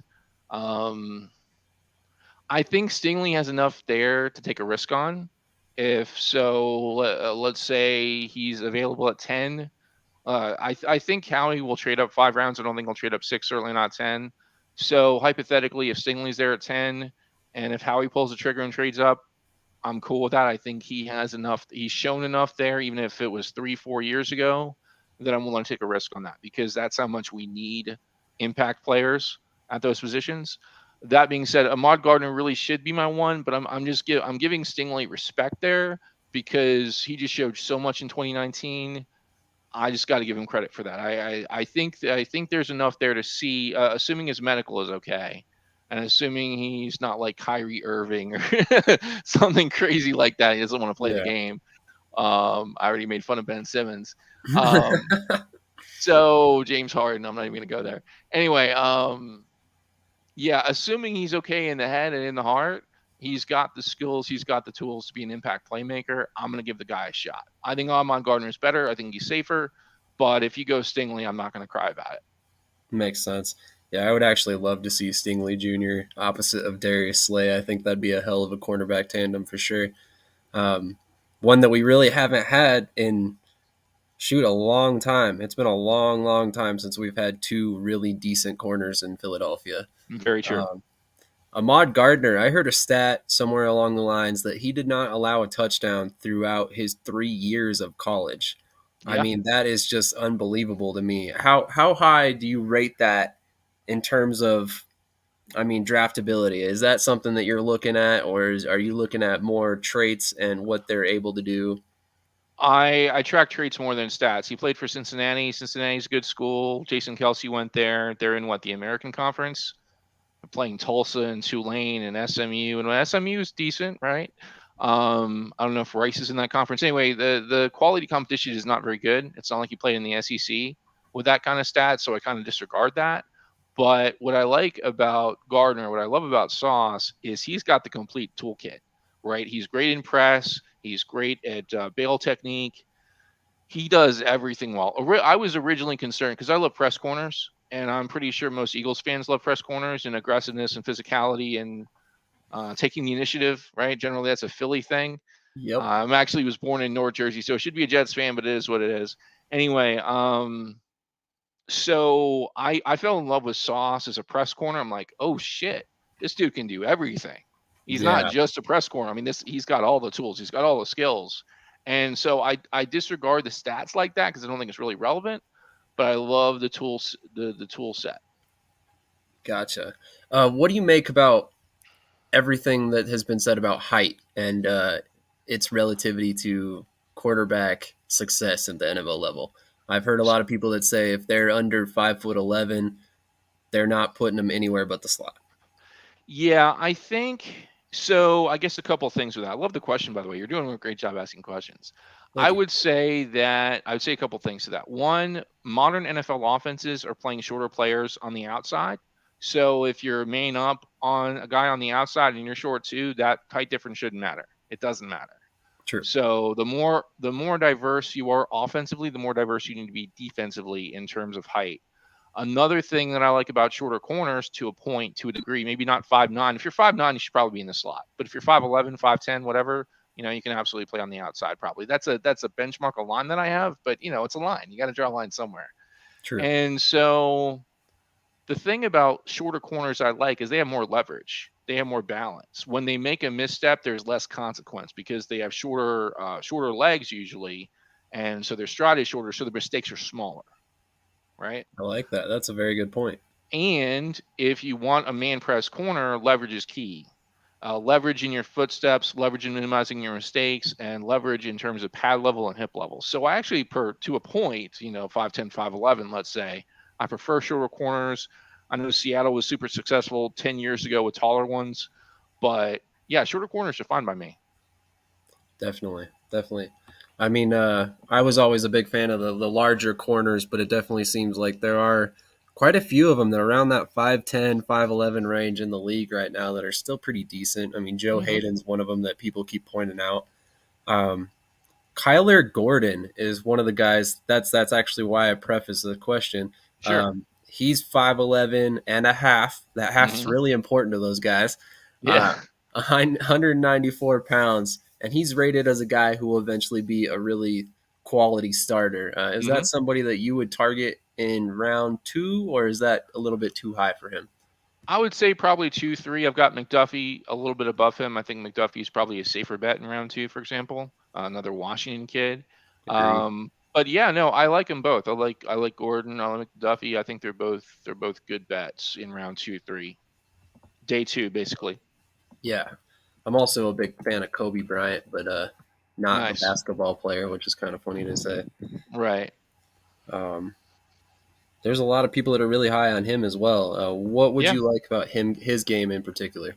Um, I think Stingley has enough there to take a risk on. If so, let's say he's available at 10. I think Howie will trade up 5 rounds. I don't think he'll trade up 6, certainly not 10. So hypothetically, if Stingley's there at 10, and if Howie pulls the trigger and trades up, I'm cool with that. I think he has enough. He's shown enough there, even if it was 3, 4 years ago, that I'm willing to take a risk on that because that's how much we need impact players at those positions. That being said, Ahmad Gardner really should be my one, but I'm giving Stingley respect there because he just showed so much in 2019. I just got to give him credit for that. I think there's enough there to see, assuming his medical is okay, and assuming he's not like Kyrie Irving or something crazy like that. He doesn't want to play the Yeah. game. I already made fun of Ben Simmons. Um, so James Harden, I'm not even gonna go there. Anyway, yeah, assuming he's okay in the head and in the heart, he's got the skills, he's got the tools to be an impact playmaker. I'm going to give the guy a shot. I think Amon Gardner is better. I think he's safer. But if you go Stingley, I'm not going to cry about it. Makes sense. Yeah, I would actually love to see Stingley Jr. opposite of Darius Slay. I think that'd be a hell of a cornerback tandem for sure. Um, One that we really haven't had in a long time. It's been a long, long time since we've had two really decent corners in Philadelphia. Very true. Um, Ahmad Gardner, I heard a stat somewhere along the lines that he did not allow a touchdown throughout his 3 years of college. I Yeah. mean, that is just unbelievable to me. How high do you rate that in terms of, I mean, draftability? Is that something that you're looking at, or are you looking at more traits and what they're able to do? I track traits more than stats. He played for Cincinnati. Cincinnati's a good school. Jason Kelsey went there. They're in what, the American Conference? Playing Tulsa and Tulane and SMU. And SMU is decent, right? I don't know if Rice is in that conference. Anyway, the quality competition is not very good. It's not like he played in the SEC with that kind of stats, so I kind of disregard that. But what I like about Gardner, what I love about Sauce, is he's got the complete toolkit, right? He's great in press. He's great at bail technique. He does everything well. I was originally concerned because I love press corners, and I'm pretty sure most Eagles fans love press corners and aggressiveness and physicality and taking the initiative, right? Generally, that's a Philly thing. Yep. I'm actually was born in North Jersey, so I should be a Jets fan, but it is what it is. Anyway, so I fell in love with Sauce as a press corner. I'm like, oh shit, this dude can do everything. He's not Yeah. just a press corner. I mean, he's got all the tools. He's got all the skills. And so I disregard the stats like that because I don't think it's really relevant. But I love the tools, the tool set. Gotcha. What do you make about everything that has been said about height and its relativity to quarterback success at the NFL level? I've heard a lot of people that say if they're under 5'11", they're not putting them anywhere but the slot. Yeah, I think so. I guess a couple of things with that. I love the question, by the way. You're doing a great job asking questions. Thank you. I would say a couple of things to that. One, modern NFL offenses are playing shorter players on the outside. So if you're main up on a guy on the outside and you're short too, that height difference shouldn't matter. It doesn't matter. True. So the more diverse you are offensively, the more diverse you need to be defensively in terms of height. Another thing that I like about shorter corners to a point, to a degree, maybe not 5'9". If you're 5'9", you should probably be in the slot. But if you're 5'11", 5'10", whatever, you can absolutely play on the outside probably. That's a benchmark, a line that I have, but it's a line. You got to draw a line somewhere. True. And so the thing about shorter corners I like is they have more leverage. They have more balance. When they make a misstep, there's less consequence because they have shorter legs usually, and so their stride is shorter, so the mistakes are smaller, right? I like that. That's a very good point. And if you want a man press corner, leverage is key. Leverage in your footsteps, leverage in minimizing your mistakes, and leverage in terms of pad level and hip level. So I actually, to a point, 5'10", 5'11", let's say, I prefer shorter corners. I know Seattle was super successful 10 years ago with taller ones, but yeah, shorter corners are fine by me. Definitely. Definitely. I mean, I was always a big fan of the larger corners, but it definitely seems like there are quite a few of them that are around that 5'10", 5'11" range in the league right now that are still pretty decent. I mean, Joe Mm-hmm. Hayden's one of them that people keep pointing out. Um, Kyler Gordon is one of the guys. That's actually why I preface the question. Sure. He's 5'11" and a half. That half's Mm-hmm. really important to those guys. Yeah. 194 pounds, and he's rated as a guy who will eventually be a really quality starter. Is Mm-hmm. that somebody that you would target in round 2, or is that a little bit too high for him? I would say probably 2, 3. I've got McDuffie a little bit above him. I think McDuffie is probably a safer bet in round 2, for example. Another Washington kid. Agreed. But yeah, no, I like them both. I like Gordon. I like McDuffie. I think they're both good bets in round 2, 3, day 2, basically. Yeah, I'm also a big fan of Kobe Bryant, but not the Nice. basketball player, which is kind of funny to say. Right. Um, there's a lot of people that are really high on him as well. What would Yeah. you like about him, his game in particular?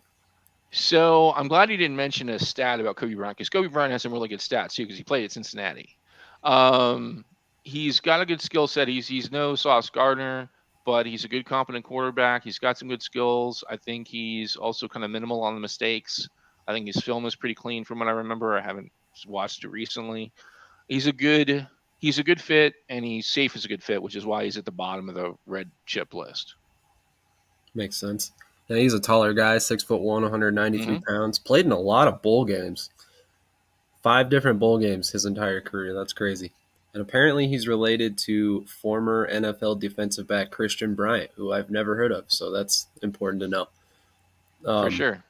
So I'm glad you didn't mention a stat about Kobe Bryant because Kobe Bryant has some really good stats too because he played at Cincinnati. Um, he's got a good skill set. He's no Sauce Gardner, but he's a good, competent quarterback. He's got some good skills. I think he's also kind of minimal on the mistakes. I think his film is pretty clean from what I remember. I haven't watched it recently. He's a good he's a good fit, and he's safe as a good fit, which is why he's at the bottom of the red chip list. Makes sense. Yeah, he's a taller guy, 6'1", 193 Hmm. pounds. Played in a lot of bowl games. 5 different bowl games his entire career. That's crazy. And apparently he's related to former NFL defensive back Christian Bryant, who I've never heard of. So that's important to know. For Um, sure.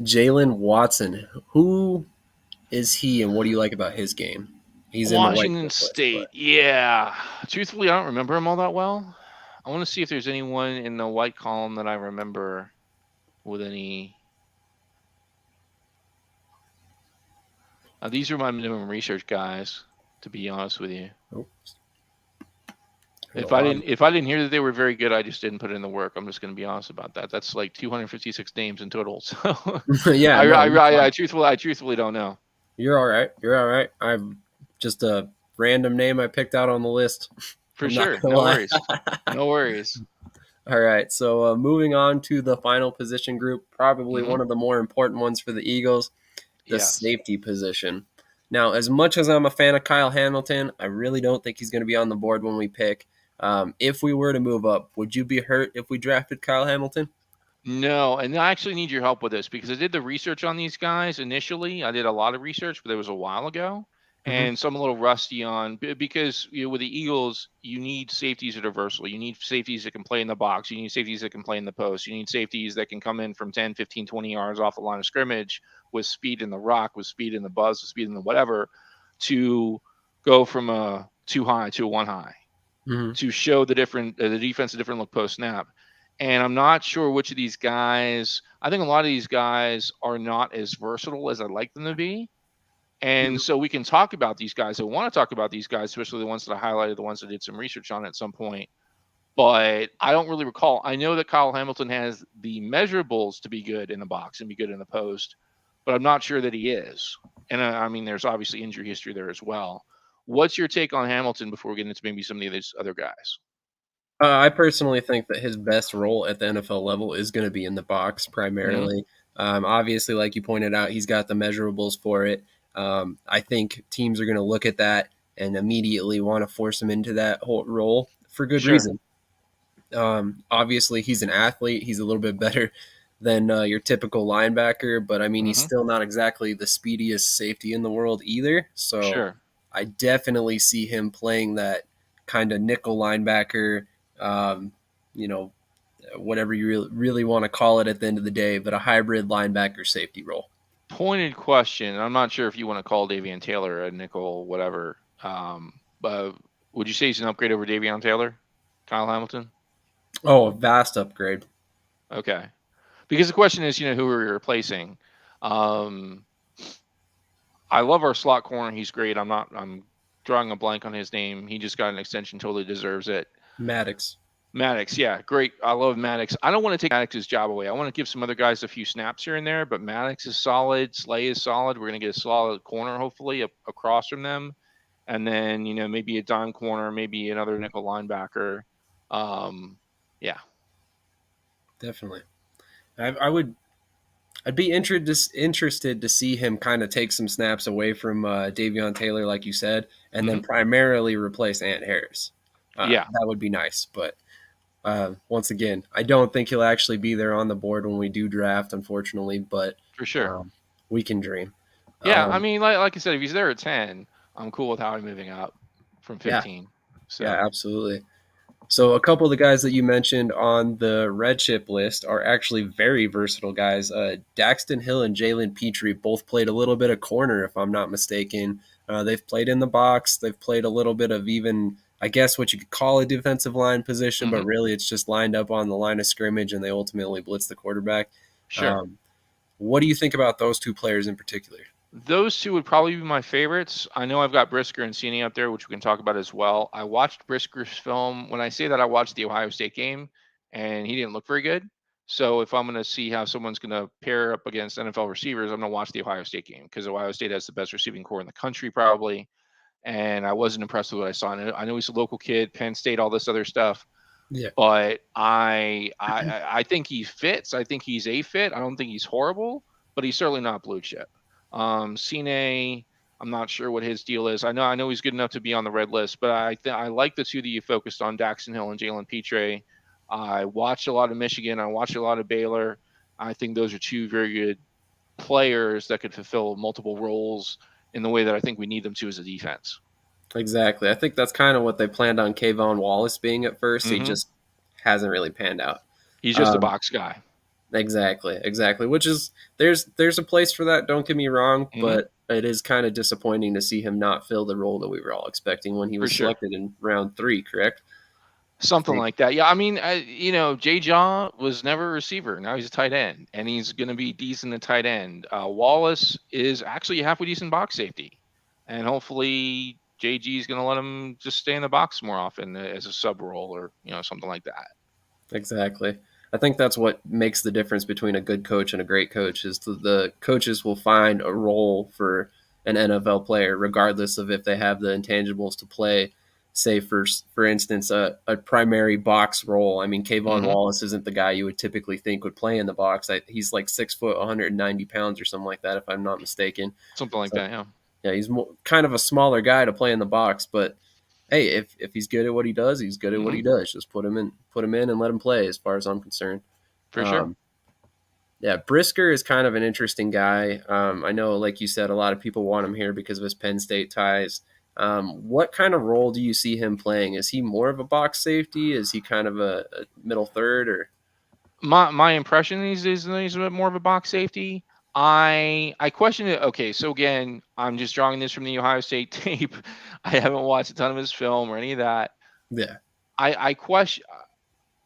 Jalen Watson. Who is he, and what do you like about his game? He's in the white Washington chip list, but State. Yeah. Truthfully, I don't remember him all that well. I want to see if there's anyone in the white column that I remember with any. These are my minimum research guys, to be honest with you. oh, Hit a lot. If I didn't hear that they were very good, I just didn't put in the work. I'm just going to be honest about that. That's like 256 names in total. So Yeah, no, you're fine. I truthfully don't know. You're all right. You're all right. I'm just a random name I picked out on the list. For I'm not sure. gonna No lie. worries. No worries. All right. So moving on to the final position group, probably Hmm. one of the more important ones for the Eagles, the Yes. safety position. Now, as much as I'm a fan of Kyle Hamilton, I really don't think he's going to be on the board when we pick. If we were to move up, would you be hurt if we drafted Kyle Hamilton? No, and I actually need your help with this because I did the research on these guys initially. I did a lot of research, but it was a while ago, Hmm. and so I'm a little rusty on because with the Eagles, you need safeties that are versatile. You need safeties that can play in the box. You need safeties that can play in the post. You need safeties that can come in from 10, 15, 20 yards off the line of scrimmage with speed in the rock, with speed in the buzz, with speed in the whatever, to go from a two high to a one high Hmm. to show the defense a different look post snap. And I'm not sure which of these guys. I think a lot of these guys are not as versatile as I'd like them to be. And so we can talk about these guys. I want to talk about these guys, especially the ones that I highlighted, the ones that did some research on at some point. But I don't really recall. I know that Kyle Hamilton has the measurables to be good in the box and be good in the post, but I'm not sure that he is. And I mean, there's obviously injury history there as well. What's your take on Hamilton before we get into maybe some of these other guys? I personally think that his best role at the NFL level is going to be in the box Hmm. primarily. Obviously, like you pointed out, he's got the measurables for it. I think teams are going to look at that and immediately want to force him into that whole role for good Sure. reason. Obviously, he's an athlete. He's a little bit better than your typical linebacker, but I mean, he's Hmm. still not exactly the speediest safety in the world either. So Sure. I definitely see him playing that kind of nickel linebacker, um, you know, whatever you really want to call it at the end of the day, but a hybrid linebacker safety role. Pointed question. I'm not sure if you want to call Davion Taylor a nickel, whatever. But would you say he's an upgrade over Davion Taylor, Kyle Hamilton? Oh, a vast upgrade. Okay. Because the question is, who are we replacing? Um, I love our slot corner. He's great. I'm drawing a blank on his name. He just got an extension. Totally deserves it. Maddox. Maddox, yeah, great. I love Maddox. I don't want to take Maddox's job away. I want to give some other guys a few snaps here and there, but Maddox is solid. Slay is solid. We're going to get a solid corner, hopefully, across from them. And then, maybe a dime corner, maybe another nickel linebacker. Um, yeah, Definitely. I'd be interested to see him kind of take some snaps away from Davion Taylor, like you said, and then hmm primarily replace Ant Harris. yeah, That would be nice. But once again, I don't think he'll actually be there on the board when we do draft, unfortunately, but for sure. um, we can dream. Yeah, I Um, mean, like I said, if he's there at 10, I'm cool with how he's moving up from yeah, 15. yeah, So, absolutely. So a couple of the guys that you mentioned on the red chip list are actually very versatile guys. Daxton Hill and Jalen Petrie both played a little bit of corner, if I'm not mistaken. They've played in the box. They've played a little bit of even, I guess, what you could call a defensive line position, but hmm really it's just lined up on the line of scrimmage, and they ultimately blitz the quarterback. sure. Um, what do you think about those two players in particular? Those two would probably be my favorites. I know I've got Brisker and Cini up there, which we can talk about as well. I watched Brisker's film. When I say that, I watched the Ohio State game, and he didn't look very good. So if I'm going to see how someone's going to pair up against NFL receivers, I'm going to watch the Ohio State game because Ohio State has the best receiving core in the country, probably. And I wasn't impressed with what I saw. And I know he's a local kid, Penn State, all this other stuff. Yeah, But I think he fits. I think he's a fit. I don't think he's horrible, but he's certainly not blue chip. Cine, I'm not sure what his deal is. I know he's good enough to be on the red list, but I like the two that you focused on, Daxton Hill and Jalen Petre. I watched a lot of Michigan. I watched a lot of Baylor. I think those are two very good players that could fulfill multiple roles in the way that I think we need them to as a defense. exactly. I think that's kind of what they planned on Kayvon Wallace being at first. He Hmm. just hasn't really panned out. He's just a Um, box guy. Exactly, exactly. Which is there's a place for that. Don't get me wrong, Hmm. but it is kind of disappointing to see him not fill the role that we were all expecting when he For was sure. selected in round 3. Correct? Something Three. like that. Yeah, I mean, Jay Jaw was never a receiver. Now he's a tight end, and he's going to be decent at tight end. Wallace is actually a halfway decent box safety, and hopefully, JG is going to let him just stay in the box more often as a sub role or something like that. Exactly. I think that's what makes the difference between a good coach and a great coach is the coaches will find a role for an NFL player, regardless of if they have the intangibles to play. Say for instance, a primary box role. I mean, Kayvon Hmm. Wallace isn't the guy you would typically think would play in the box. He's like 6 foot, 190 pounds or something like that, if I'm not mistaken. Something like So that, yeah. yeah, he's kind of a smaller guy to play in the box, but hey, if he's good at what he does, he's good at what Hmm. he does. Just put him in, and let him play. As far as I'm concerned, For sure. um, yeah, Brisker is kind of an interesting guy. I know, like you said, a lot of people want him here because of his Penn State ties. What kind of role do you see him playing? Is he more of a box safety? Is he kind of a middle third? Or My impression is he's a bit more of a box safety. I question it. Okay, so again, I'm just drawing this from the Ohio State tape. I haven't watched a ton of his film or any of that. yeah, I question.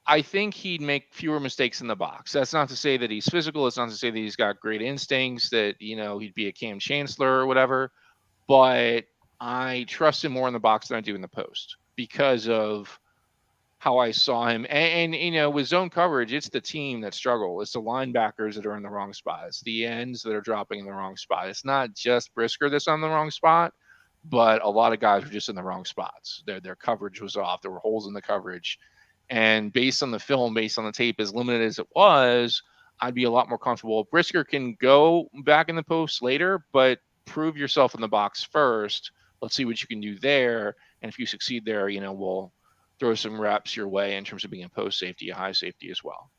I think he'd make fewer mistakes in the box. That's not to say that he's physical. It's not to say that he's got great instincts. That he'd be a Cam Chancellor or whatever. But I trust him more in the box than I do in the post because of how I saw him. And with zone coverage, it's the team that struggle. It's the linebackers that are in the wrong spot. It's the ends that are dropping in the wrong spot. It's not just Brisker that's on the wrong spot, but a lot of guys were just in the wrong spots. Their coverage was off. There were holes in the coverage. And based on the film, based on the tape, as limited as it was, I'd be a lot more comfortable. Brisker can go back in the post later, but prove yourself in the box first. Let's see what you can do there. And if you succeed there, we'll throw some reps your way in terms of being a post safety, a high safety as well.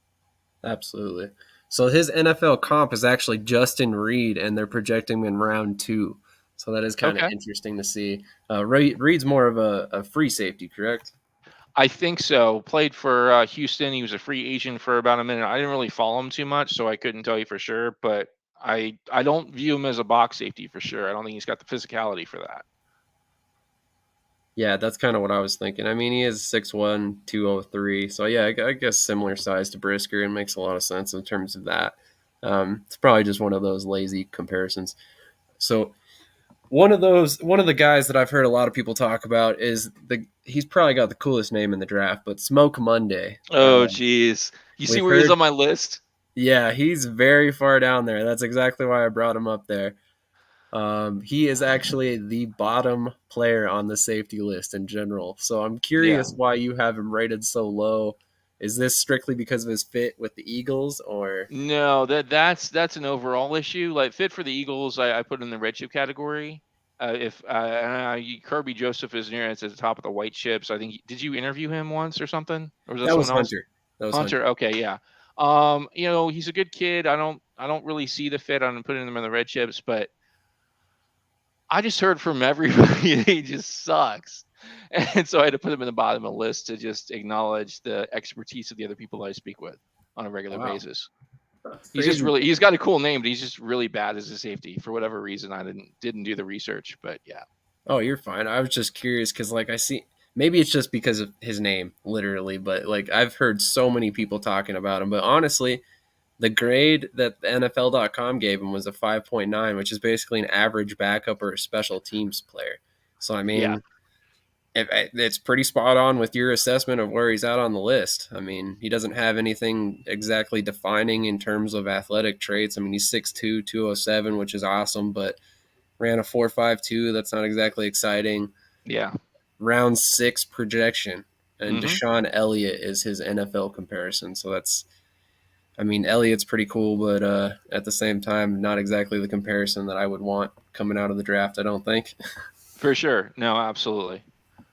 absolutely. So his NFL comp is actually Justin Reed, and they're projecting him in round 2. So that is kind of Okay. interesting to see. Reed's more of a free safety, correct? I think so. Played for Houston. He was a free agent for about a minute. I didn't really follow him too much, so I couldn't tell you for sure. But I don't view him as a box safety for sure. I don't think he's got the physicality for that. Yeah, that's kind of what I was thinking. I mean, he is 6'1", 203. So, yeah, I guess similar size to Brisker and makes a lot of sense in terms of that. It's probably just one of those lazy comparisons. So, one of the guys that I've heard a lot of people talk about is he's probably got the coolest name in the draft, but Smoke Monday. Oh, geez. You see We've where he's heard, on my list? yeah, he's very far down there. That's exactly why I brought him up there. He is actually the bottom player on the safety list in general. So I'm Yeah. curious why you have him rated so low. Is this strictly because of his fit with the Eagles, or No, that's an overall issue. Like fit for the Eagles, I put in the red chip category. If Kirby Joseph is near, it's at the top of the white chips. I think. Did you interview him once or something, or was that that was someone else? Hunter? That was Hunter. Hunter. Okay, yeah. He's a good kid. I don't really see the fit on putting him in the red chips, but I just heard from everybody that he just sucks. And so I had to put him in the bottom of the list to just acknowledge the expertise of the other people I speak with on a regular Wow, basis. that's He's just crazy. he's got a cool name, but he's just really bad as a safety for whatever reason. I didn't do the research, but yeah. Oh, you're fine. I was just curious because, like, I see maybe it's just because of his name, literally, but like I've heard so many people talking about him. But honestly, the grade that the NFL.com gave him was a 5.9, which is basically an average backup or a special teams player. So I Yeah. mean, it's pretty spot on with your assessment of where he's at on the list. I mean, he doesn't have anything exactly defining in terms of athletic traits. I mean, he's 6'2", 207, which is awesome, but ran a 4.52. That's not exactly exciting. Yeah. Round 6 projection, and Mm-hmm. Deshaun Elliott is his NFL comparison. So that's, I mean, Elliott's pretty cool, but at the same time, not exactly the comparison that I would want coming out of the draft, I don't think. For sure. No, absolutely.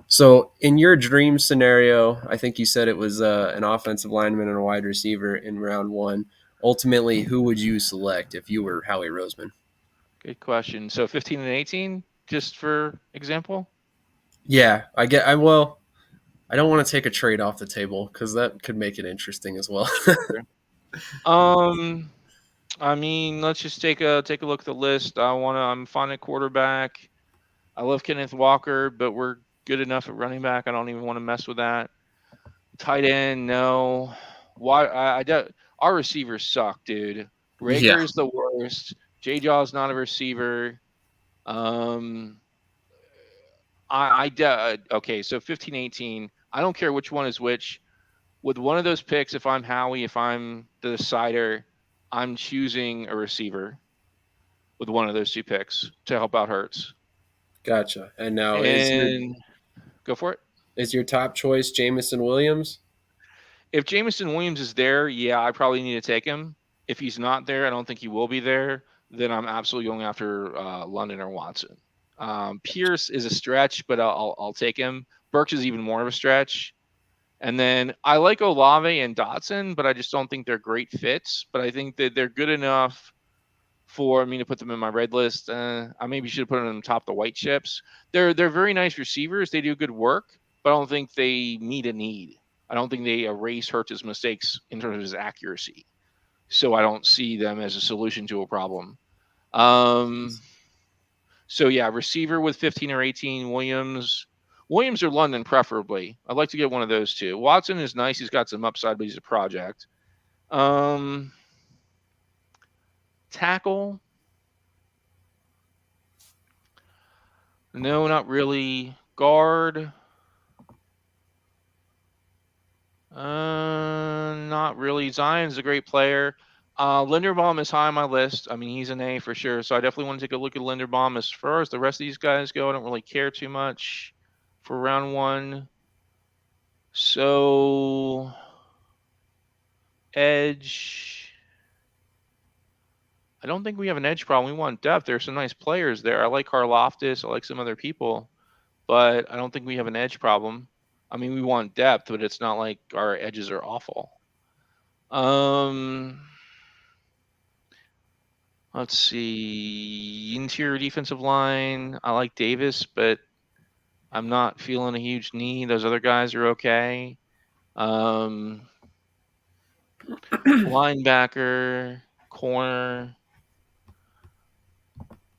So, in your dream scenario, I think you said it was an offensive lineman and a wide receiver in round 1. Ultimately, who would you select if you were Howie Roseman? Good question. So 15 and 18, just for example. Yeah, well, I don't want to take a trade off the table because that could make it interesting as well. Sure. Um, I mean, let's just take a look at the list. I'm fine at quarterback. I love Kenneth Walker, but we're good enough at running back. I don't even want to mess with that. Tight end, no. Why? I don't. Our receivers suck, dude. Yeah. Rager's the worst. J Jaw's not a receiver. Um, Okay, so 15, 18. I don't care which one is which. With one of those picks, if I'm Howie, if I'm the decider, I'm choosing a receiver with one of those two picks to help out Hurts. Gotcha. And now And go for it. is your top choice Jamison Williams? If Jameson Williams is there, yeah, I probably need to take him. If he's not there, I don't think he will be there. Then I'm absolutely going after London or Watson. Pierce is a stretch, but I'll take him. Burks is even more of a stretch. And then I like Olave and Dotson, but I just don't think they're great fits. But I think that they're good enough for me to put them in my red list. I maybe should have put them on top of the white chips. They're very nice receivers. They do good work, but I don't think they meet a need. I don't think they erase Hurts' mistakes in terms of his accuracy. So I don't see them as a solution to a problem. So yeah, receiver with 15 or 18, Williams or London preferably. I'd like to get one of those two. Watson is nice. He's got some upside, but he's a project. Tackle. No, not really. Guard. Not really. Zion's a great player. Linderbaum is high on my list. I mean, he's an A for sure. So I definitely want to take a look at Linderbaum. As far as the rest of these guys go, I don't really care too much for round one. So, edge. I don't think we have an edge problem. We want depth. There's some nice players there. I like Karlaftis. I like some other people, but I don't think we have an edge problem. I mean, we want depth, but it's not like our edges are awful. Let's see. Interior defensive line. I like Davis, but I'm not feeling a huge need. Those other guys are okay. Linebacker, corner,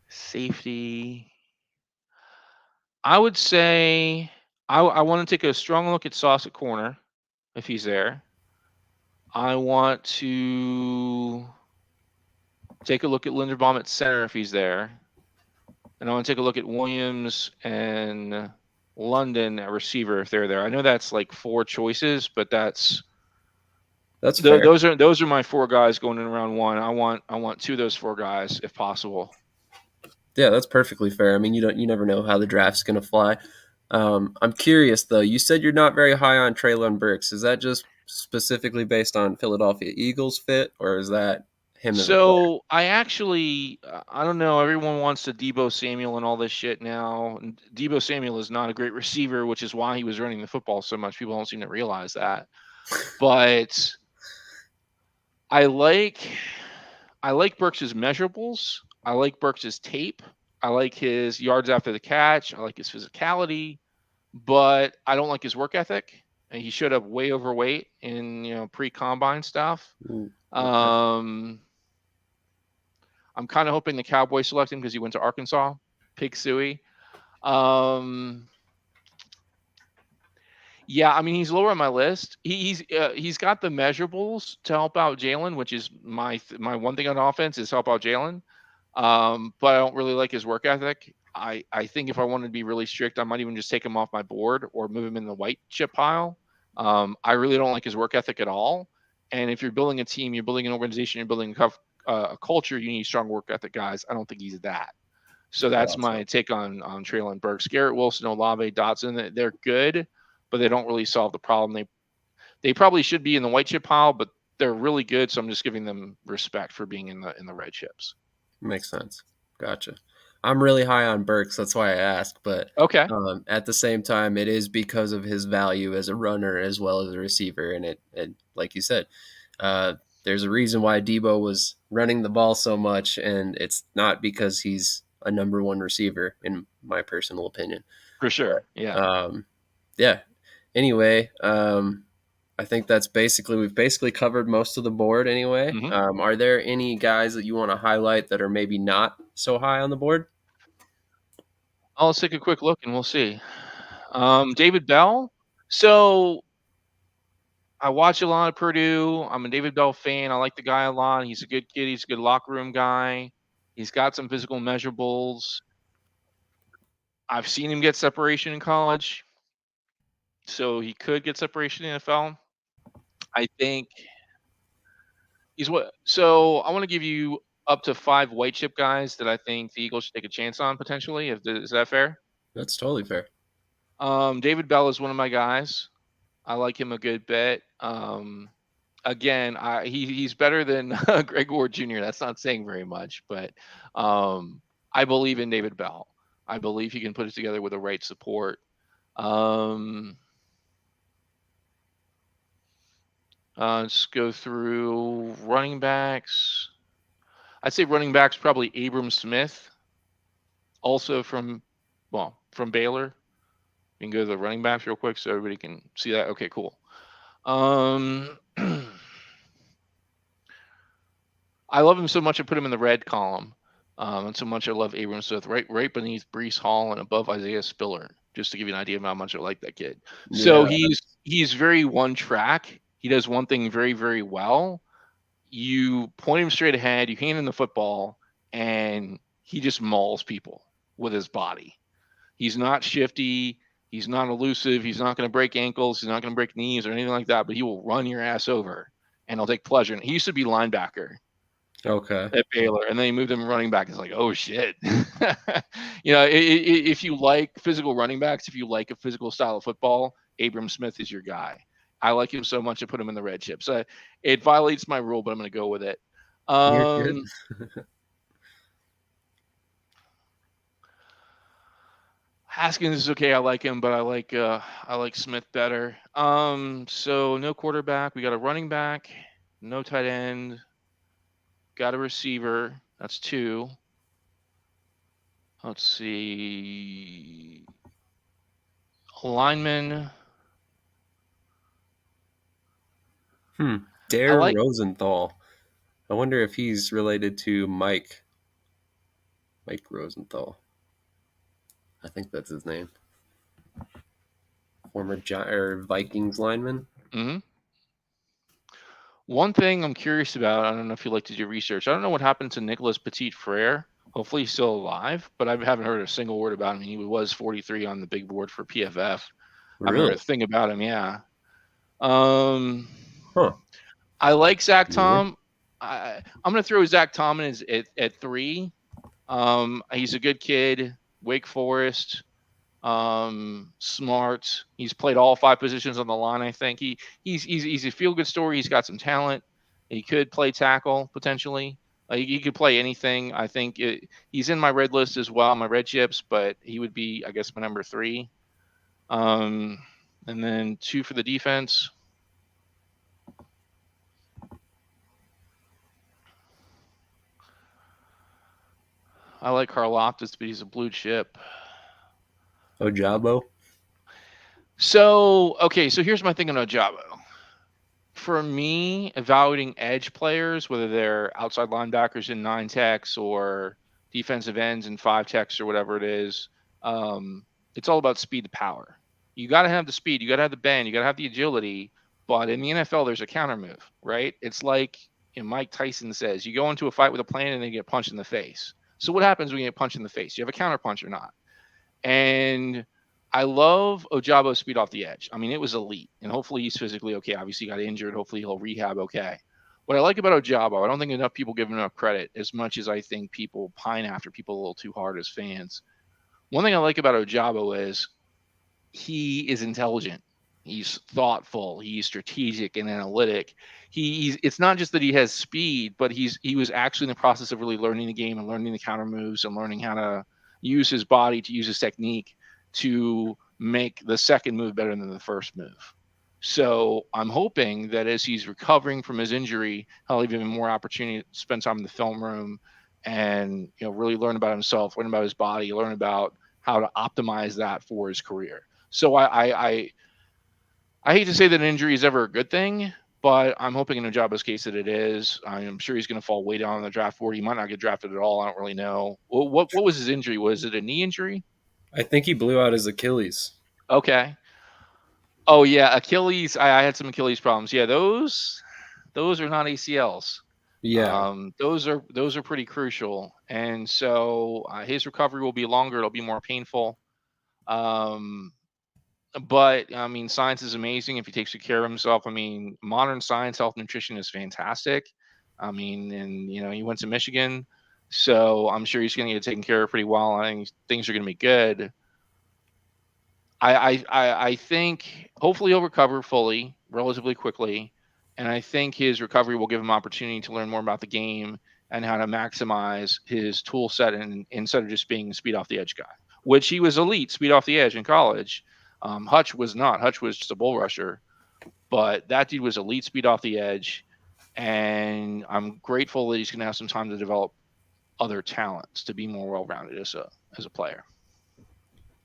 safety. I would say I want to take a strong look at Sauce at corner if he's there. I want to take a look at Linderbaum at center if he's there. And I want to take a look at Williams and London at receiver if they're there. I know that's like 4 choices, but that's fair. Those are my 4 guys going in round one. I want 2 of those 4 guys if possible. Yeah, that's perfectly fair. I mean, you never know how the draft's going to fly. I'm curious though. You said you're not very high on Treylon Burks. Is that just specifically based on Philadelphia Eagles fit, or is that him as a player? So I actually, I don't know. Everyone wants to Deebo Samuel and all this shit now. And Deebo Samuel is not a great receiver, which is why he was running the football so much. People don't seem to realize that. But I like Burks' measurables. I like Burks' tape. I like his yards after the catch. I like his physicality, but I don't like his work ethic. And he showed up way overweight in pre-combine stuff. Ooh, okay. I'm kind of hoping the Cowboys select him because he went to Arkansas. Pig Suey. Yeah, I mean he's lower on my list. He's got the measurables to help out Jalen, which is my one thing on offense is help out Jalen. But I don't really like his work ethic. I think if I wanted to be really strict, I might even just take him off my board or move him in the white chip pile. I really don't like his work ethic at all. And if you're building a team, you're building an organization, you're building a culture, you need strong work ethic guys. I don't think he's that. So that's my take on Treylon Burks. Garrett Wilson, Olave, Dotson, they're good, but they don't really solve the problem. They probably should be in the white chip pile, but they're really good. So I'm just giving them respect for being in the red chips. Makes sense. Gotcha. I'm really high on Burks. That's why I asked. But okay. At the same time, it is because of his value as a runner as well as a receiver. And it like you said, there's a reason why Deebo was running the ball so much, and it's not because he's a number 1 receiver, in my personal opinion. For sure. Yeah. Yeah. Anyway, I think we've basically covered most of the board anyway. Mm-hmm. Are there any guys that you want to highlight that are maybe not so high on the board? Let's take a quick look and we'll see. David Bell. So I watch a lot of Purdue. I'm a David Bell fan. I like the guy a lot. He's a good kid. He's a good locker room guy. He's got some physical measurables. I've seen him get separation in college, so he could get separation in the NFL. I think he's what. So I want to give you up to 5 white chip guys that I think the Eagles should take a chance on potentially. Is that fair? That's totally fair. David Bell is one of my guys. I like him a good bit. Again, he's better than Greg Ward Jr. That's not saying very much, but I believe in David Bell. I believe he can put it together with the right support. Let's go through running backs. I'd say running backs probably Abram Smith, also from Baylor. You can go to the running backs real quick so everybody can see that. Okay, cool. I love him so much I put him in the red column. And so much I love Abram Smith, right beneath Brees Hall and above Isaiah Spiller, just to give you an idea of how much I like that kid. So he's very one track. He does one thing very, very well. You point him straight ahead, you hand him the football, and he just mauls people with his body. He's not shifty. He's not elusive. He's not going to break ankles. He's not going to break knees or anything like that, but he will run your ass over, and he'll take pleasure. And he used to be linebacker Okay. at Baylor, and then he moved him running back. It's like, oh shit. If you like physical running backs, if you like a physical style of football, Abram Smith is your guy. I like him so much I put him in the red chip. So it violates my rule, but I'm going to go with it. You're good. Haskins is okay. I like him, but I like Smith better. So no quarterback. We got a running back, no tight end. Got a receiver. That's 2. Let's see. Lineman. Dare Rosenthal. I wonder if he's related to Mike Rosenthal. I think that's his name. Former Vikings lineman. Mm-hmm. One thing I'm curious about, I don't know if you like to do research. I don't know what happened to Nicholas Petit Frere. Hopefully he's still alive, but I haven't heard a single word about him. He was 43 on the big board for PFF. I haven't heard a thing about him, yeah. I like Zach Tom. I'm going to throw Zach Tom in at 3. He's a good kid, Wake Forest, smart. He's played all 5 positions on the line. I think he's a feel good story. He's got some talent. He could play tackle potentially. He could play anything. I think he's in my red list as well, my red chips, but he would be, I guess, my number 3. And then 2 for the defense. I like Karlaftis, but he's a blue chip. Ojabo. So here's my thing on Ojabo. For me, evaluating edge players, whether they're outside linebackers in 9 techs or defensive ends in 5 techs or whatever it is, it's all about speed to power. You got to have the speed, you got to have the bend, you got to have the agility. But in the NFL, there's a counter move, right? It's like Mike Tyson says, you go into a fight with a plan and then you get punched in the face. So what happens when you get punched in the face? You have a counter punch or not? And I love Ojabo's speed off the edge. I mean, it was elite, and hopefully he's physically okay. Obviously, he got injured. Hopefully, he'll rehab okay. What I like about Ojabo, I don't think enough people give him enough credit, as much as I think people pine after people a little too hard as fans. One thing I like about Ojabo is he is intelligent. He's thoughtful. He's strategic and analytic. It's not just that he has speed, but he was actually in the process of really learning the game and learning the counter moves and learning how to use his body, to use his technique to make the second move better than the first move. So I'm hoping that as he's recovering from his injury, he'll have even more opportunity to spend time in the film room and really learn about himself, learn about his body, learn about how to optimize that for his career. So I hate to say that an injury is ever a good thing, but I'm hoping in Ojabo's case that it is. I'm sure he's going to fall way down on the draft board. He might not get drafted at all. I don't really know. What was his injury? Was it a knee injury? I think he blew out his Achilles. Okay. Oh yeah, Achilles. I had some Achilles problems. Yeah, those are not ACLs. Yeah. Those are pretty crucial, and so his recovery will be longer. It'll be more painful. Um, but I mean, science is amazing if he takes good care of himself. I mean, modern science, health, nutrition is fantastic. I mean, and he went to Michigan, so I'm sure he's going to get taken care of pretty well. I think things are going to be good. I think hopefully he'll recover fully, relatively quickly, and I think his recovery will give him opportunity to learn more about the game and how to maximize his tool set, and instead of just being a speed off the edge guy, which he was elite speed off the edge in college. Hutch was not. Hutch was just a bull rusher, but that dude was elite speed off the edge, and I'm grateful that he's going to have some time to develop other talents to be more well rounded as a player.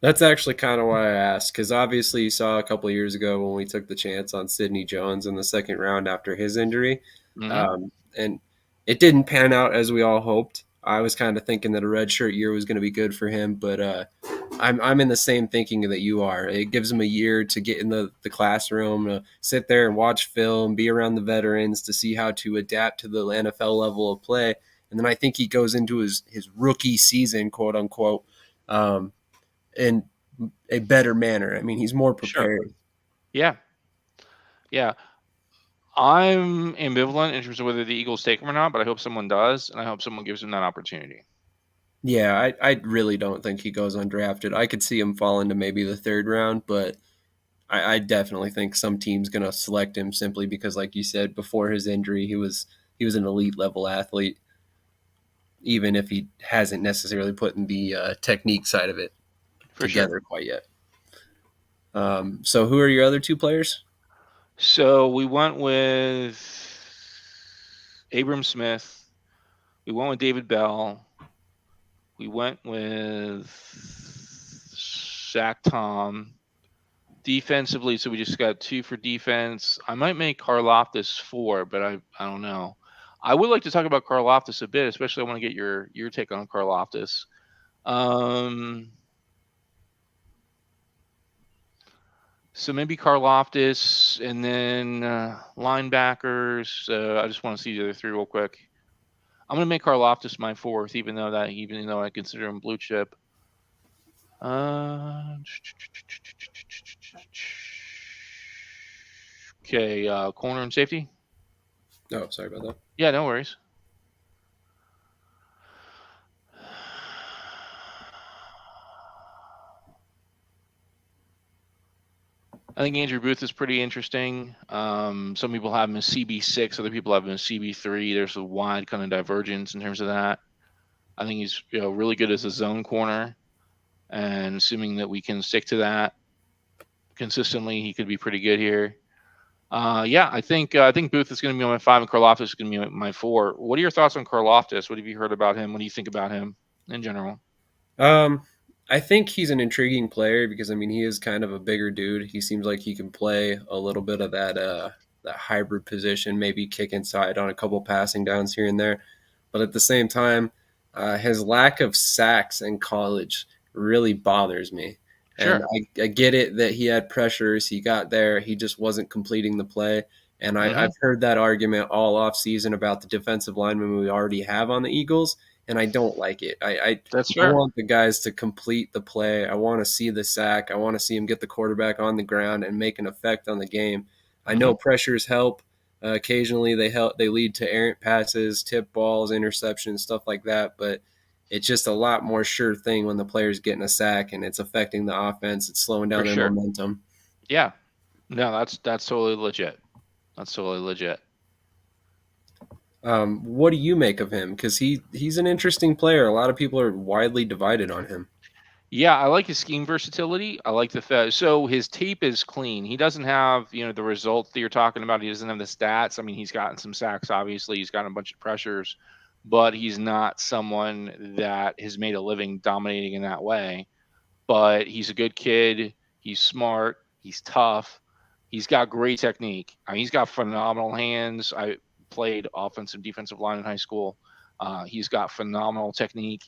That's actually kind of why I asked, because obviously you saw a couple of years ago when we took the chance on Sidney Jones in the second round after his injury, Mm-hmm. and it didn't pan out as we all hoped. I was kind of thinking that a redshirt year was going to be good for him, but I'm in the same thinking that you are. It gives him a year to get in the classroom, to sit there and watch film, be around the veterans, to see how to adapt to the NFL level of play, and then I think he goes into his rookie season, quote unquote. In a better manner. I mean, he's more Sure. prepared. Yeah. Yeah. I'm ambivalent in terms of whether the Eagles take him or not, but I hope someone does, and I hope someone gives him that opportunity. Yeah, I really don't think he goes undrafted. I could see him fall into maybe the third round, but I definitely think some team's going to select him simply because, like you said, before his injury, he was an elite level athlete, even if he hasn't necessarily put in the technique side of it For sure. together quite yet. So, who are your other two players? So we went with Abram Smith. We went with David Bell. We went with Zach Tom. Defensively, so we just got 2 for defense. I might make Karlaftis 4, but I don't know. I would like to talk about Karlaftis a bit, especially I want to get your take on Karlaftis. So maybe Karlaftis, and then linebackers. I just want to see the other 3 real quick. I'm gonna make Karlaftis my 4th, even though I consider him blue chip. Okay, corner and safety. Oh, sorry about that. Yeah, no worries. I think Andrew Booth is pretty interesting. Some people have him as CB6, other people have him as CB3. There's a wide kind of divergence in terms of that. I think he's really good as a zone corner, and assuming that we can stick to that consistently, he could be pretty good here. Yeah, I think Booth is going to be my 5, and Karlaftis is going to be my 4. What are your thoughts on Karlaftis? What have you heard about him? What do you think about him in general? Um, I think he's an intriguing player because I mean he is kind of a bigger dude. He seems like he can play a little bit of that hybrid position, maybe kick inside on a couple passing downs here and there. But at the same time, his lack of sacks in college really bothers me. And Sure. I get it that he had pressures. He got there. He just wasn't completing the play. And Mm-hmm. I've heard that argument all off season about the defensive linemen we already have on the Eagles, and I don't like it. That's I fair. want the guys to complete the play. I want to see the sack. I want to see him get the quarterback on the ground and make an effect on the game. I Mm-hmm. know pressures help. Occasionally, they help. They lead to errant passes, tip balls, interceptions, stuff like that. But it's just a lot more sure thing when the player's getting a sack and it's affecting the offense. It's slowing For down their sure. momentum. Yeah. No, that's totally legit. That's totally legit. What do you make of him? Because he's an interesting player. A lot of people are widely divided on him. Yeah, I like his scheme versatility. I like the fact. So his tape is clean. He doesn't have, the results that you're talking about. He doesn't have the stats. I mean, he's gotten some sacks, obviously. He's gotten a bunch of pressures, but he's not someone that has made a living dominating in that way. But he's a good kid. He's smart. He's tough. He's got great technique. I mean, he's got phenomenal hands. I played offensive, defensive line in high school. He's got phenomenal technique.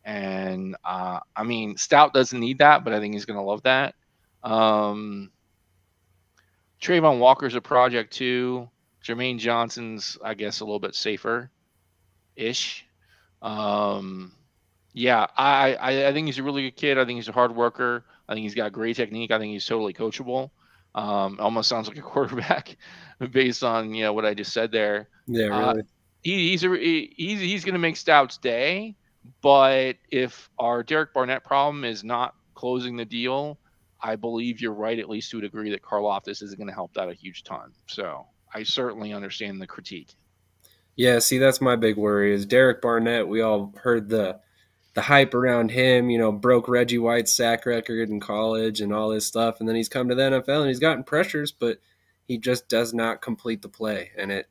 And I mean, Stout doesn't need that, but I think he's going to love that. Um, Trayvon Walker's a project too. Jermaine Johnson's, I guess, a little bit safer ish. Um, Yeah, I think he's a really good kid. I think he's a hard worker. I think he's got great technique. I think he's totally coachable. Almost sounds like a quarterback based on what I just said there. Yeah, Uh, really. he's going to make Stout's day, but if our Derek Barnett problem is not closing the deal, I believe you're right, at least to a degree, that Karloftis isn't going to help that a huge ton. So I certainly understand the critique. Yeah, see, that's my big worry is Derek Barnett. We all heard the hype around him, broke Reggie White's sack record in college and all this stuff. And then he's come to the NFL and he's gotten pressures, but he just does not complete the play. And it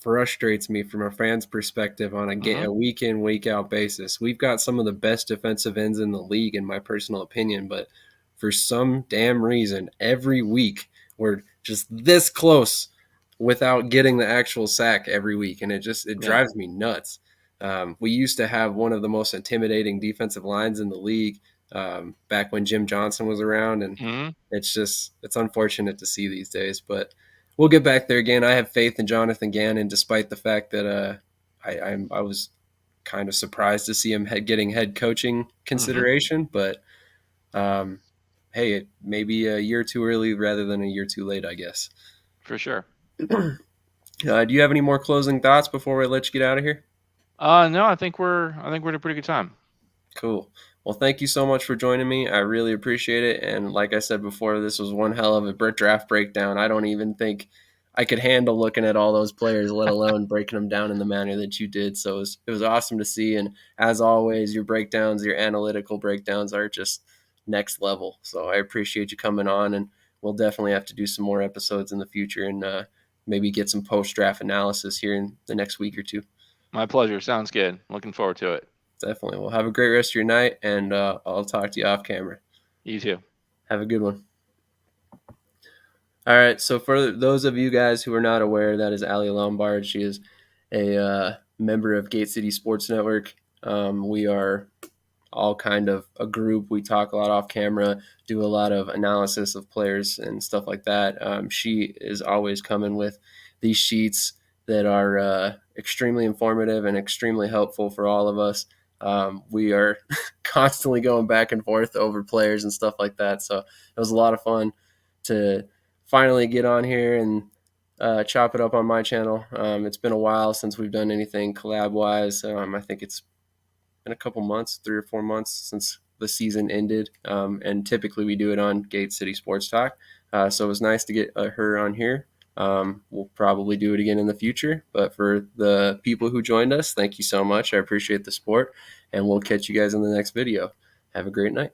frustrates me from a fan's perspective on Hmm. a week in, week out basis. We've got some of the best defensive ends in the league, in my personal opinion, but for some damn reason, every week we're just this close without getting the actual sack every week. And it Yeah. drives me nuts. We used to have one of the most intimidating defensive lines in the league back when Jim Johnson was around, and Hmm. it's unfortunate to see these days. But we'll get back there again. I have faith in Jonathan Gannon, despite the fact that I was kind of surprised to see him getting head coaching Hmm. consideration. But um, hey, it may be a year too early rather than a year too late, I guess. For sure. Do you have any more closing thoughts before we let you get out of here? No, I think we're in a pretty good time. Cool. Well, thank you so much for joining me. I really appreciate it. And like I said before, this was one hell of a draft breakdown. I don't even think I could handle looking at all those players, let alone breaking them down in the manner that you did. So it was awesome to see. And as always, your breakdowns, your analytical breakdowns are just next level. So I appreciate you coming on. And we'll definitely have to do some more episodes in the future and maybe get some post draft analysis here in the next week or two. My pleasure. Sounds good. Looking forward to it. Definitely. Well, have a great rest of your night, and I'll talk to you off camera. You too. Have a good one. All right. So, for those of you guys who are not aware, that is Ally Lombard. She is a member of Gate City Sports Network. We are all kind of a group. We talk a lot off camera, do a lot of analysis of players and stuff like that. She is always coming with these sheets that are extremely informative and extremely helpful for all of us. We are constantly going back and forth over players and stuff like that. So it was a lot of fun to finally get on here and chop it up on my channel. It's been a while since we've done anything collab wise. I think it's been a couple months, 3 or 4 months since the season ended. And typically we do it on Gate City Sports Talk. So it was nice to get her on here. We'll probably do it again in the future. But for the people who joined us, thank you so much. I appreciate the support. And we'll catch you guys in the next video. Have a great night.